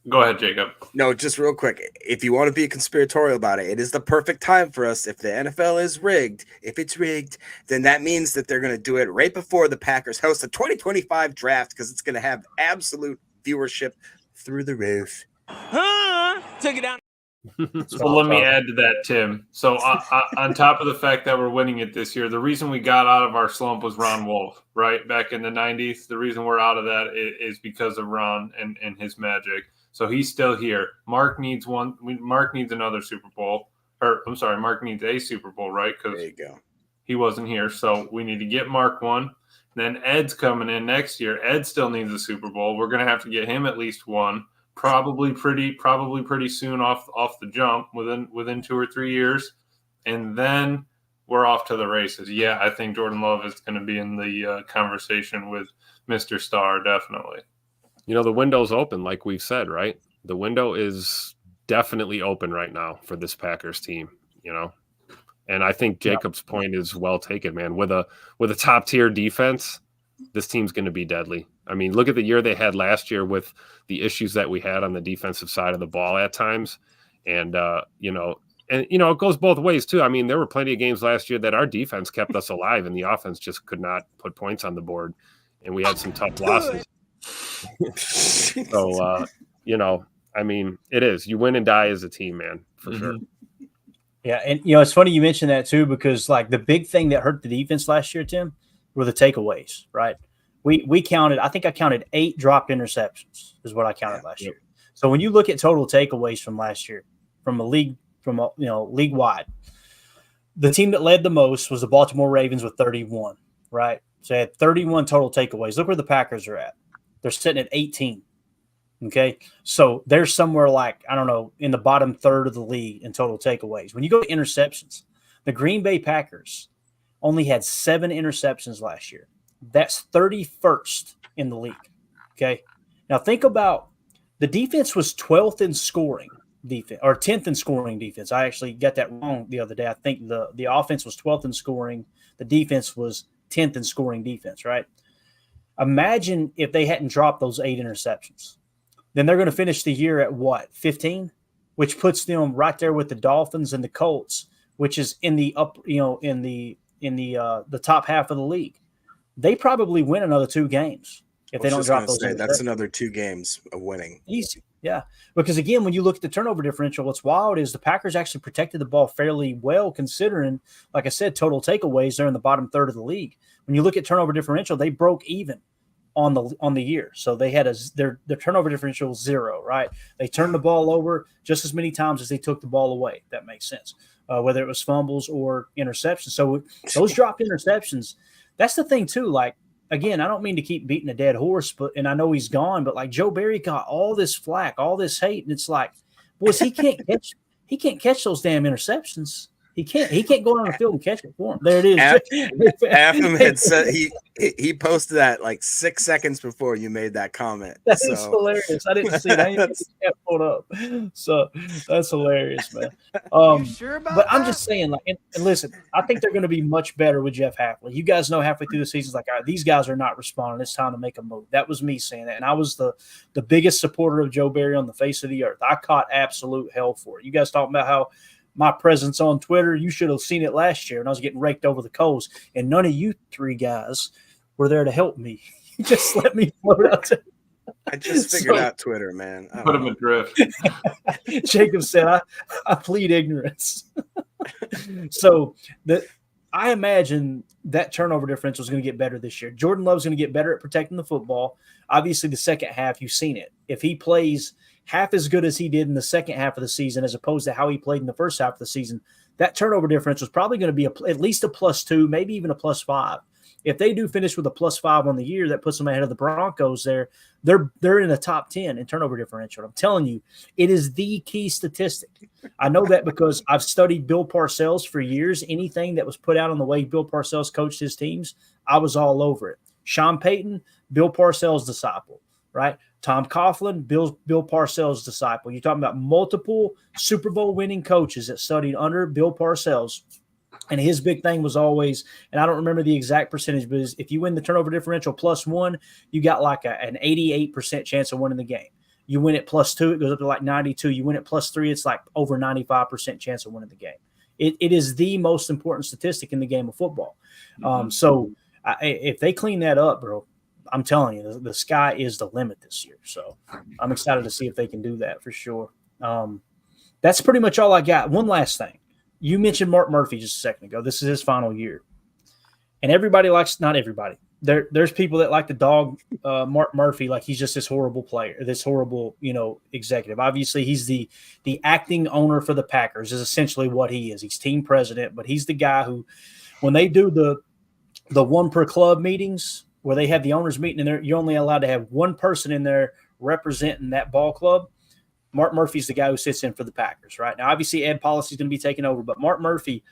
Go ahead, Jacob. No, just real quick. If you want to be conspiratorial about it, it is the perfect time for us. If the NFL is rigged, if it's rigged, then that means that they're going to do it right before the Packers host the 2025 draft, because it's going to have absolute viewership through the roof. Took it down. So let me add to that, Tim. So on top of the fact that we're winning it this year, the reason we got out of our slump was Ron Wolf, right? Back in the 90s. The reason we're out of that is because of Ron and his magic. So he's still here. Mark needs one. Mark needs another Super Bowl. Mark needs a Super Bowl, right? Because there you go. He wasn't here. So we need to get Mark one. Then Ed's coming in next year. Ed still needs a Super Bowl. We're going to have to get him at least one. Probably pretty soon off the jump, within 2 or 3 years. And then we're off to the races. Yeah, I think Jordan Love is going to be in the conversation with Mr. Starr, definitely. The window's open, like we've said, right? The window is definitely open right now for this Packers team, And I think Jacob's point is well taken, man. With a top tier defense, this team's going to be deadly. I mean, look at the year they had last year with the issues that we had on the defensive side of the ball at times. And, it goes both ways too. I mean, there were plenty of games last year that our defense kept us alive and the offense just could not put points on the board. And we had some tough losses. So, I mean, it is. You win and die as a team, man, for sure. Yeah, and, it's funny you mentioned that too, because, the big thing that hurt the defense last year, Tim, were the takeaways, right? We counted, I think I counted 8 dropped interceptions is what I counted last year. So when you look at total takeaways from last year, league wide, the team that led the most was the Baltimore Ravens with 31, right? So they had 31 total takeaways. Look where the Packers are at. They're sitting at 18. Okay. So they're somewhere in the bottom third of the league in total takeaways. When you go to interceptions, the Green Bay Packers only had 7 interceptions last year. That's 31st in the league. Okay. Now think about, the defense was 12th in scoring defense, or 10th in scoring defense. I actually got that wrong the other day. I think the offense was 12th in scoring. The defense was 10th in scoring defense, right? Imagine if they hadn't dropped those 8 interceptions. Then they're going to finish the year at what, 15, which puts them right there with the Dolphins and the Colts, which is in the the top half of the league. They probably win another 2 games if they don't drop those. That's another 2 games of winning. Easy, yeah. Because again, when you look at the turnover differential, what's wild is the Packers actually protected the ball fairly well, considering, like I said, total takeaways, they're in the bottom third of the league. When you look at turnover differential, they broke even on the year. So they had their turnover differential was 0, right? They turned the ball over just as many times as they took the ball away. That makes sense. Whether it was fumbles or interceptions. So those dropped interceptions, that's the thing too. again, I don't mean to keep beating a dead horse, and I know he's gone, but like Joe Barry got all this flack, all this hate, and it's like, boys, he can't catch those damn interceptions. He can't go on the field and catch it for him. There it is. Afham had said he posted that like 6 seconds before you made that comment. That is hilarious. I didn't see it. I didn't get pulled up. So that's hilarious, man. Sure about but I'm that? just saying, like, and listen, I think they're going to be much better with Jeff Hafley. You guys know halfway through the season, it's like, all right, these guys are not responding. It's time to make a move. That was me saying that, and I was the biggest supporter of Joe Barry on the face of the earth. I caught absolute hell for it. You guys talking about how my presence on Twitter, you should have seen it last year, and I was getting raked over the coals, and none of you three guys were there to help me. You just let me float out there. I just figured out Twitter, man. Put him adrift. Jacob said, I plead ignorance. So I imagine that turnover differential is going to get better this year. Jordan Love's going to get better at protecting the football. Obviously, the second half, you've seen it. If he plays half as good as he did in the second half of the season as opposed to how he played in the first half of the season, that turnover differential is probably going to be at least a +2, maybe even a +5. If they do finish with a +5 on the year, that puts them ahead of the Broncos there. They're in the top 10 in turnover differential. I'm telling you, it is the key statistic. I know that because I've studied Bill Parcells for years. Anything that was put out on the way Bill Parcells coached his teams, I was all over it. Sean Payton, Bill Parcells' disciple, right? Tom Coughlin, Bill Parcells' disciple. You're talking about multiple Super Bowl winning coaches that studied under Bill Parcells. And his big thing was always, and I don't remember the exact percentage, but if you win the turnover differential +1, you got like an 88% chance of winning the game. You win it +2, it goes up to like 92. You win it +3, it's like over 95% chance of winning the game. It is the most important statistic in the game of football. So if they clean that up, bro, I'm telling you, the sky is the limit this year. So I'm excited to see if they can do that for sure. That's pretty much all I got. One last thing. You mentioned Mark Murphy just a second ago. This is his final year. And everybody likes – not everybody. There's people that like to dog Mark Murphy like he's just this horrible player, this horrible, executive. Obviously, he's the acting owner for the Packers is essentially what he is. He's team president, but he's the guy who – when they do the one per club meetings – where they have the owners meeting in there, you're only allowed to have one person in there representing that ball club. Mark Murphy's the guy who sits in for the Packers, right? Now, obviously, Ed Policy is going to be taking over, but Mark Murphy,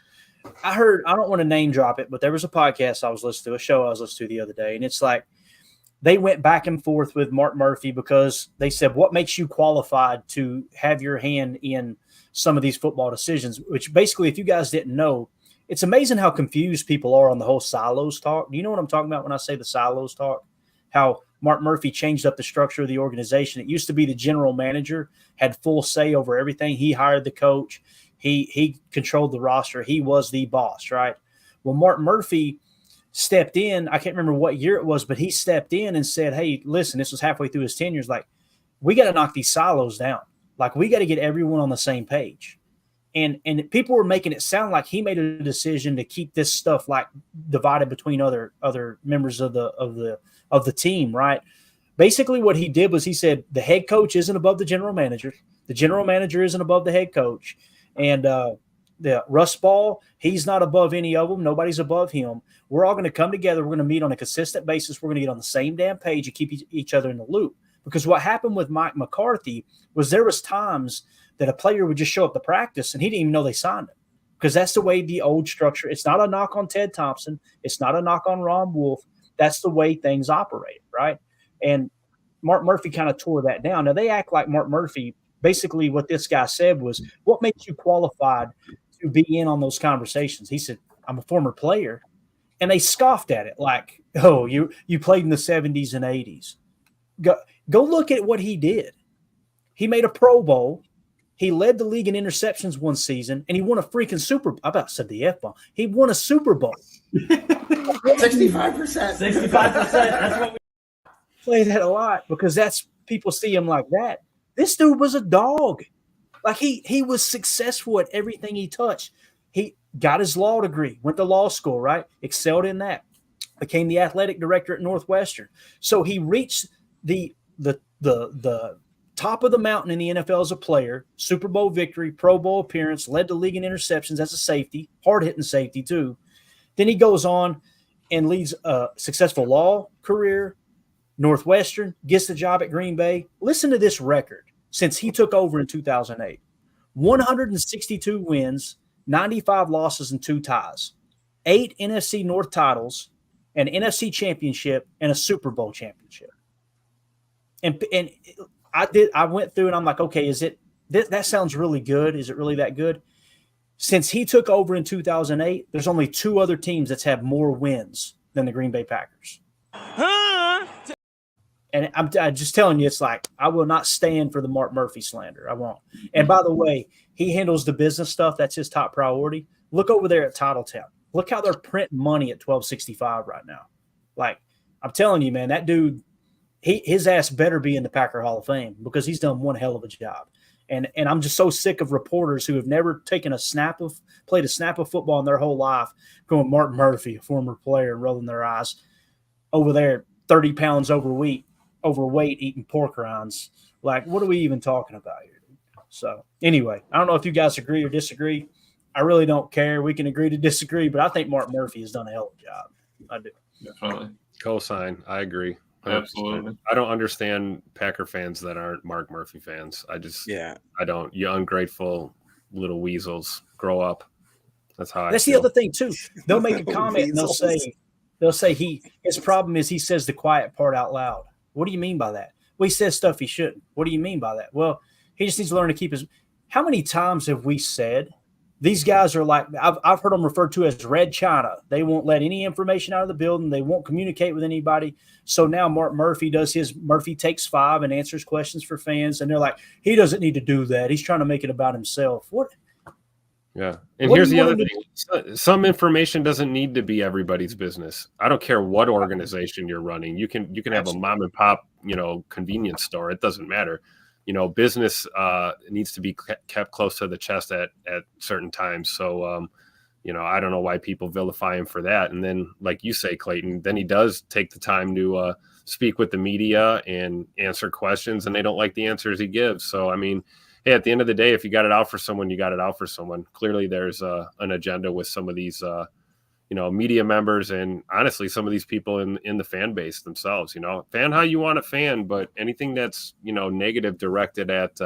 I don't want to name drop it, but there was a podcast I was listening to, a show I was listening to the other day, and it's like they went back and forth with Mark Murphy because they said, what makes you qualified to have your hand in some of these football decisions, which basically, if you guys didn't know, it's amazing how confused people are on the whole silos talk. Do you know what I'm talking about when I say the silos talk? How Mark Murphy changed up the structure of the organization. It used to be the general manager had full say over everything. He hired the coach. He controlled the roster. He was the boss, right? Well, Mark Murphy stepped in. I can't remember what year it was, but he stepped in and said, hey, listen, this was halfway through his tenure. Like, we got to knock these silos down. Like, we got to get everyone on the same page. And people were making it sound like he made a decision to keep this stuff like divided between other members of the team, right? Basically, what he did was he said the head coach isn't above the general manager. The general manager isn't above the head coach, and the Russ Ball, he's not above any of them. Nobody's above him. We're all going to come together. We're going to meet on a consistent basis. We're going to get on the same damn page and keep each other in the loop. Because what happened with Mike McCarthy was there was times that a player would just show up to practice and he didn't even know they signed him, because that's the way the old structure. It's not a knock on Ted Thompson. It's not a knock on Ron Wolf. That's the way things operate, right? And Mark Murphy kind of tore that down. Now, they act like Mark Murphy, basically what this guy said was, what makes you qualified to be in on those conversations? He said, I'm a former player. And they scoffed at it like, oh, you played in the 70s and 80s. Go look at what he did. He made a Pro Bowl. He led the league in interceptions one season, and he won a freaking Super Bowl. I about said the F-bomb. He won a Super Bowl. 65%. 65%. That's what we play that a lot because that's people see him like that. This dude was a dog. Like he was successful at everything he touched. He got his law degree, went to law school, right? Excelled in that. Became the athletic director at Northwestern. So he reached the top of the mountain in the NFL as a player, Super Bowl victory, Pro Bowl appearance, led the league in interceptions as a safety, hard-hitting safety too. Then he goes on, and leads a successful law career, Northwestern, gets the job at Green Bay. Listen to this record since he took over in 2008. 162 wins, 95 losses, and 2 ties. 8 NFC North titles, an NFC championship, and a Super Bowl championship. And I went through and I'm like, okay, is it that sounds really good? Is it really that good? Since he took over in 2008, there's only 2 other teams that's had more wins than the Green Bay Packers. And I'm just telling you, it's like, I will not stand for the Mark Murphy slander. I won't. And by the way, he handles the business stuff. That's his top priority. Look over there at Titletown. Look how they're printing money at $12.65 right now. Like, I'm telling you, man, that dude, his ass better be in the Packer Hall of Fame because he's done one hell of a job. And I'm just so sick of reporters who have never played a snap of football in their whole life going, Mark Murphy, a former player, and rolling their eyes over there, 30 pounds overweight, eating pork rinds. Like, what are we even talking about here? So anyway, I don't know if you guys agree or disagree. I really don't care. We can agree to disagree, but I think Mark Murphy has done a hell of a job. I do. Definitely. Cosign. I agree. 100%. Absolutely. I don't understand Packer fans that aren't Mark Murphy fans. I don't. You ungrateful little weasels. Grow up. That's how That's I feel. the other thing too. They'll make a comment and they'll say his problem is he says the quiet part out loud. What do you mean by that? Well, he says stuff he shouldn't. What do you mean by that? Well, he just needs to learn to keep his. How many times have we said these guys are like, I've heard them referred to as Red China. They won't let any information out of the building. They won't communicate with anybody. So now Mark Murphy does his Murphy Takes 5 and answers questions for fans. And they're like, he doesn't need to do that. He's trying to make it about himself. What? Yeah. And here's the other thing. Some information doesn't need to be everybody's business. I don't care what organization you're running. You can have a mom and pop, convenience store. It doesn't matter. Business needs to be kept close to the chest at certain times. So, I don't know why people vilify him for that. And then, like you say, Clayton, then he does take the time to speak with the media and answer questions, and they don't like the answers he gives. So, I mean, hey, at the end of the day, if you got it out for someone, you got it out for someone. Clearly, there's an agenda with some of these, media members and honestly, some of these people in the fan base themselves. Fan how you want to fan, but anything that's negative directed at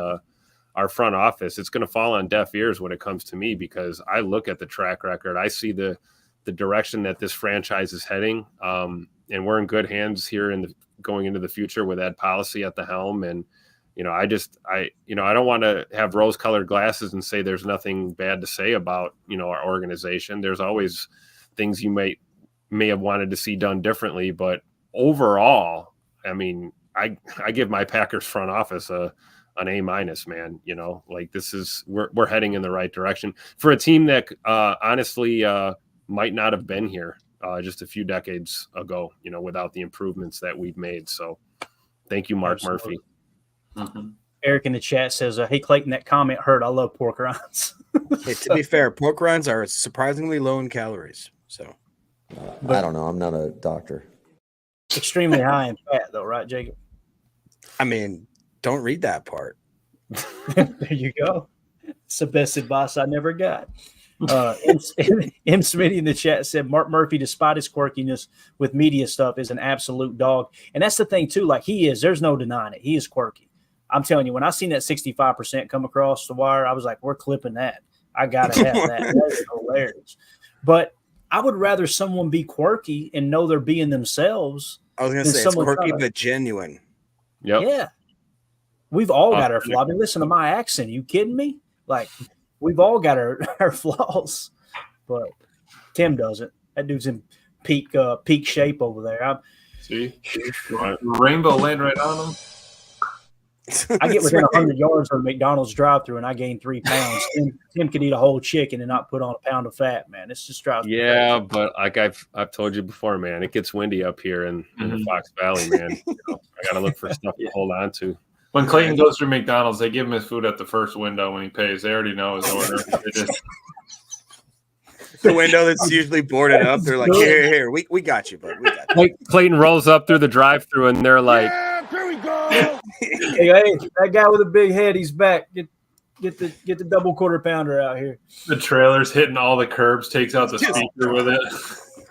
our front office, it's going to fall on deaf ears when it comes to me because I look at the track record, I see the direction that this franchise is heading, and we're in good hands here going into the future with Ed Policy at the helm and. I don't want to have rose-colored glasses and say there's nothing bad to say about, our organization. There's always things you may have wanted to see done differently, but overall, I mean, I give my Packers front office an A-, man. We're heading in the right direction for a team that honestly might not have been here just a few decades ago, without the improvements that we've made. So thank you, Mark Murphy. Mm-hmm. Eric in the chat says, hey, Clayton, that comment hurt. I love pork rinds. Hey, to be fair, pork rinds are surprisingly low in calories. So I don't know. I'm not a doctor. Extremely high in fat, though, right, Jacob? I mean, don't read that part. There you go. It's the best advice I never got. M. Smitty in the chat said Mark Murphy, despite his quirkiness with media stuff, is an absolute dog. And that's the thing, too. Like, he is. There's no denying it. He is quirky. I'm telling you, when I seen that 65% come across the wire, I was like, we're clipping that. I got to have that. That is hilarious. But I would rather someone be quirky and know they're being themselves. I was going to say, it's quirky but genuine. Yep. Yeah. We've all got our flaws. I mean, listen to my accent. Are you kidding me? Like, we've all got our flaws. But Tim doesn't. That dude's in peak shape over there. See? Rainbow land right on him. I get within 100 yards of a McDonald's drive-thru and I gain 3 pounds. Tim could eat a whole chicken and not put on a pound of fat, man. It's just drives me crazy. But like I've told you before, man, it gets windy up here in the Fox Valley, man. I got to look for stuff to hold on to. When Clayton goes through McDonald's, they give him his food at the first window when he pays. They already know his order. The window that's usually boarded up. They're like, here, we got you, bud. We got you. Clayton rolls up through the drive-thru and they're like, Here we go. Hey, that guy with a big head, he's back. Get the double quarter pounder out here. The trailer's hitting all the curbs, takes out the speaker with it.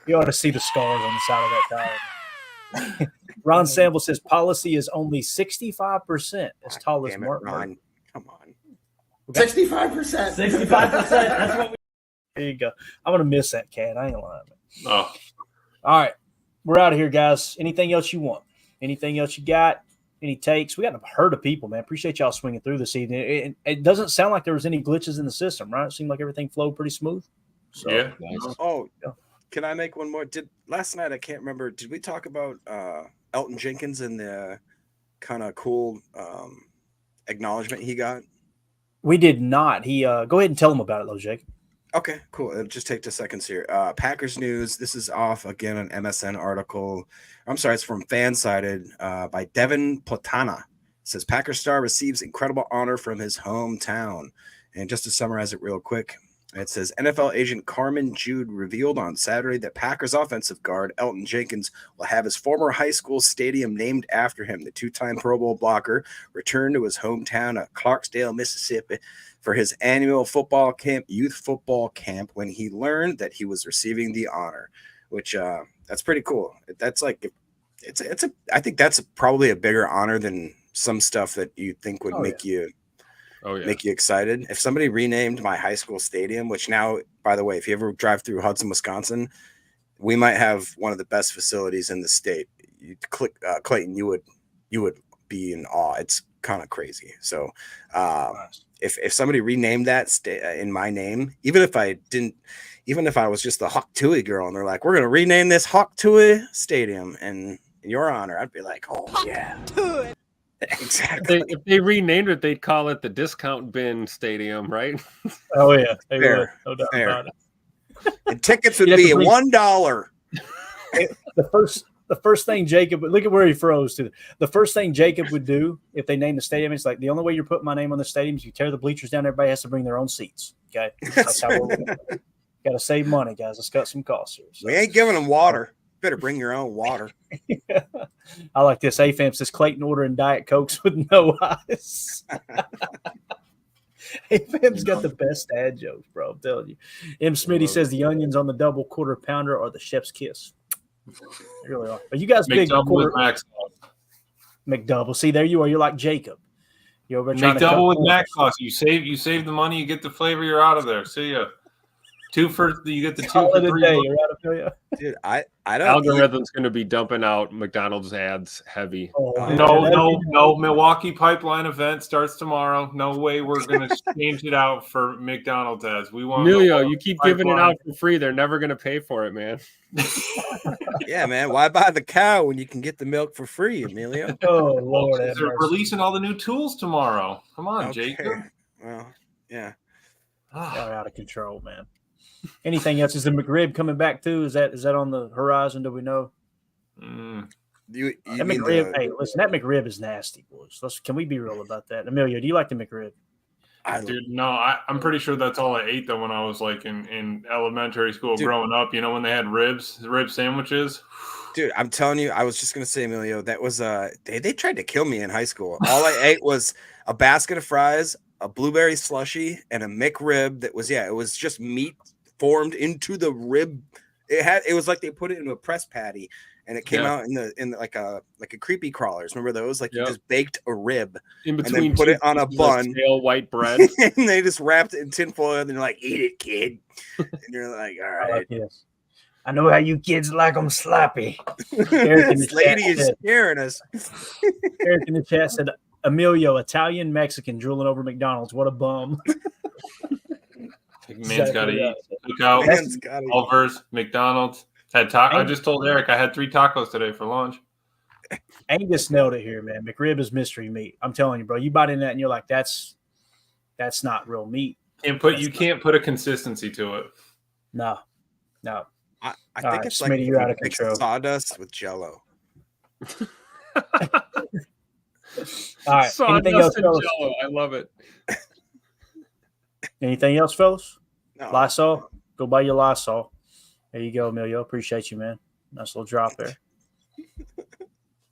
You ought to see the scars on the side of that tire. Ron Sample says policy is only 65% as tall as Mark. Ron. Come on. 65%. 65%. That's what we. There you go. I'm going to miss that cat. I ain't lying. Oh. All right. We're out of here, guys. Anything else you want? Anything else you got? Any takes? We got a herd of people, man. Appreciate y'all swinging through this evening. It doesn't sound like there was any glitches in the system, right? It seemed like everything flowed pretty smooth. So, Yeah. nice. Oh, can I make one more? Last night I can't remember. Did we talk about Elton Jenkins and the kind of cool acknowledgement he got? We did not. He go ahead and tell him about it, though, Jake. Okay, cool. It'll just take 2 seconds here. Packers news. This is off again an MSN article. I'm sorry, it's from Fansided by Devin Platana. It says Packers star receives incredible honor from his hometown. And just to summarize it real quick, it says NFL agent Carmen Jude revealed on Saturday that Packers offensive guard Elton Jenkins will have his former high school stadium named after him. The 2-time Pro Bowl blocker returned to his hometown of Clarksdale, Mississippi for his annual youth football camp when he learned that he was receiving the honor, which that's pretty cool. That's like I think that's probably a bigger honor than some stuff that you think would make you excited. If somebody renamed my high school stadium, which now, by the way, if you ever drive through Hudson, Wisconsin, we might have one of the best facilities in the state. You click Clayton, you would be in awe. It's kind of crazy. So if somebody renamed that in my name, even if I was just the Hawk Tui girl and they're like, we're going to rename this Hawk Tui Stadium in your honor, I'd be like, oh yeah. Exactly. If they renamed it, they'd call it the Discount Bin Stadium, right? Oh yeah, they would. Fair. No doubt about it. And tickets would be $1. The first thing Jacob, look at where he froze to. The first thing Jacob would do if they named the stadium, it's like the only way you're putting my name on the stadium is you tear the bleachers down. Everybody has to bring their own seats. Okay, that's how we're got to save money, guys. Let's cut some costs here. So. We ain't giving them water. Better bring your own water. I like this. AFAM says Clayton ordering Diet Cokes with no ice. AFAM's got the best dad jokes, bro. I'm telling you. M. Smitty says the onions on the double quarter pounder are the chef's kiss. They really are. Are you guys big quarter McDouble? See, there you are. You're like Jacob. You're over trying McDouble with mac sauce. You save the money. You get the flavor. You're out of there. See ya. You get the 2 for $3. You're out of there. Dude, I don't. Algorithm's going to be dumping out McDonald's ads heavy. No. Milwaukee pipeline event starts tomorrow. No way we're going to change it out for McDonald's ads. We want Emilio, you keep giving it out for free. They're never going to pay for it, man. Yeah, man. Why buy the cow when you can get the milk for free, Emilio? Oh, Lord. They're releasing all the new tools tomorrow. Come on, Jacob. Well, yeah. They're out of control, man. Anything else? Is the McRib coming back too? Is that on the horizon? Do we know? You that McRib, hey, listen, that McRib is nasty, boys. Can we be real about that? Emilio, do you like the McRib? Dude, no, I'm pretty sure that's all I ate though when I was like in elementary school growing up. You know, when they had rib sandwiches. Dude, I'm telling you, I was just gonna say, Emilio, that was they tried to kill me in high school. All I ate was a basket of fries, a blueberry slushie, and a McRib that was it was just meat formed into the rib. It was like they put it in a press patty and it came out in like a creepy crawlers. Remember those? Like you just baked a rib in between and then put it on a bun, stale white bread, and they just wrapped it in tinfoil and they're like, "Eat it, kid." And you're like, "All right." Yes. I know how you kids like them sloppy. This lady is scaring us. Eric in the chat said, Emilio, Italian Mexican drooling over McDonald's. What a bum. Man's got to eat. Cookout, Culver's, McDonald's. I just told Eric I had 3 tacos today for lunch. Angus nailed it here, man. McRib is mystery meat. I'm telling you, bro. You bite in that and you're like, that's not real meat. You can't put a consistency to it. No. I think it's Smitty, you're out of control. Sawdust with Jello. All right. Anything else, Jello? I love it. Anything else, fellas? No. Lysol? Go buy your Lysol. There you go, Emilio. Appreciate you, man. Nice little drop there.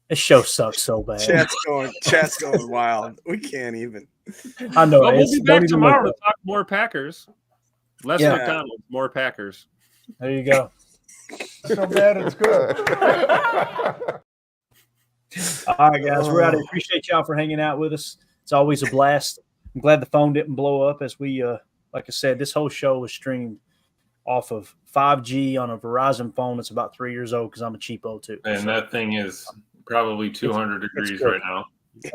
This show sucks so bad. Chat's going wild. We can't even. I know. Well, we'll be back tomorrow to talk more Packers. Less McDonald's, more Packers. There you go. So bad it's good. All right, guys, we're out. I appreciate y'all for hanging out with us. It's always a blast. I'm glad the phone didn't blow up as we, like I said, this whole show was streamed off of 5G on a Verizon phone that's about 3 years old because I'm a cheapo too. And that thing is probably 200 degrees right now.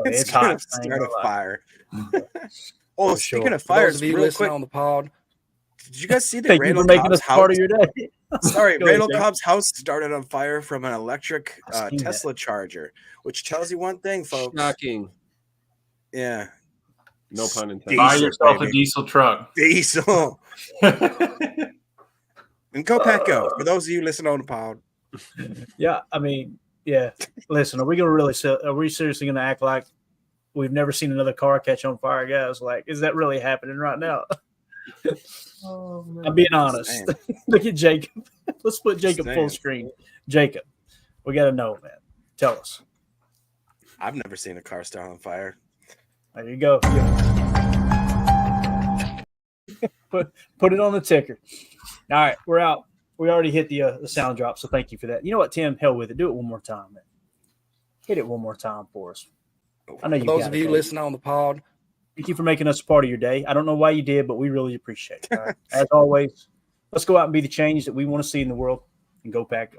It's gonna hot. start a fire. For speaking sure. of fires, For those of you real listening quick, on the pod, did you guys see that Thank you Randall for making Cobb's us part house? of your day. Sorry, Go ahead, Randall Jake. Cobb's house started on fire from an electric I've seen Tesla charger, which tells you one thing, folks. Shocking. Yeah. No pun intended. Buy Diesel, yourself baby. a diesel truck. Diesel. And go Pack Go. For those of you listening on the pod. Yeah, I mean, yeah. Listen, are we seriously gonna act like we've never seen another car catch on fire, guys? Like, is that really happening right now? I'm being honest. Look at Jacob. Let's put Jacob full screen. Jacob, we got to know, man. Tell us. I've never seen a car start on fire. There you go. Put it on the ticker. All right, we're out. We already hit the sound drop, so thank you for that. You know what, Tim? Hell with it. Do it one more time, man. Hit it one more time for us. I know you. For those of you listening on the pod, thank you for making us a part of your day. I don't know why you did, but we really appreciate it. All right? As always, let's go out and be the change that we want to see in the world, and go Pack Go.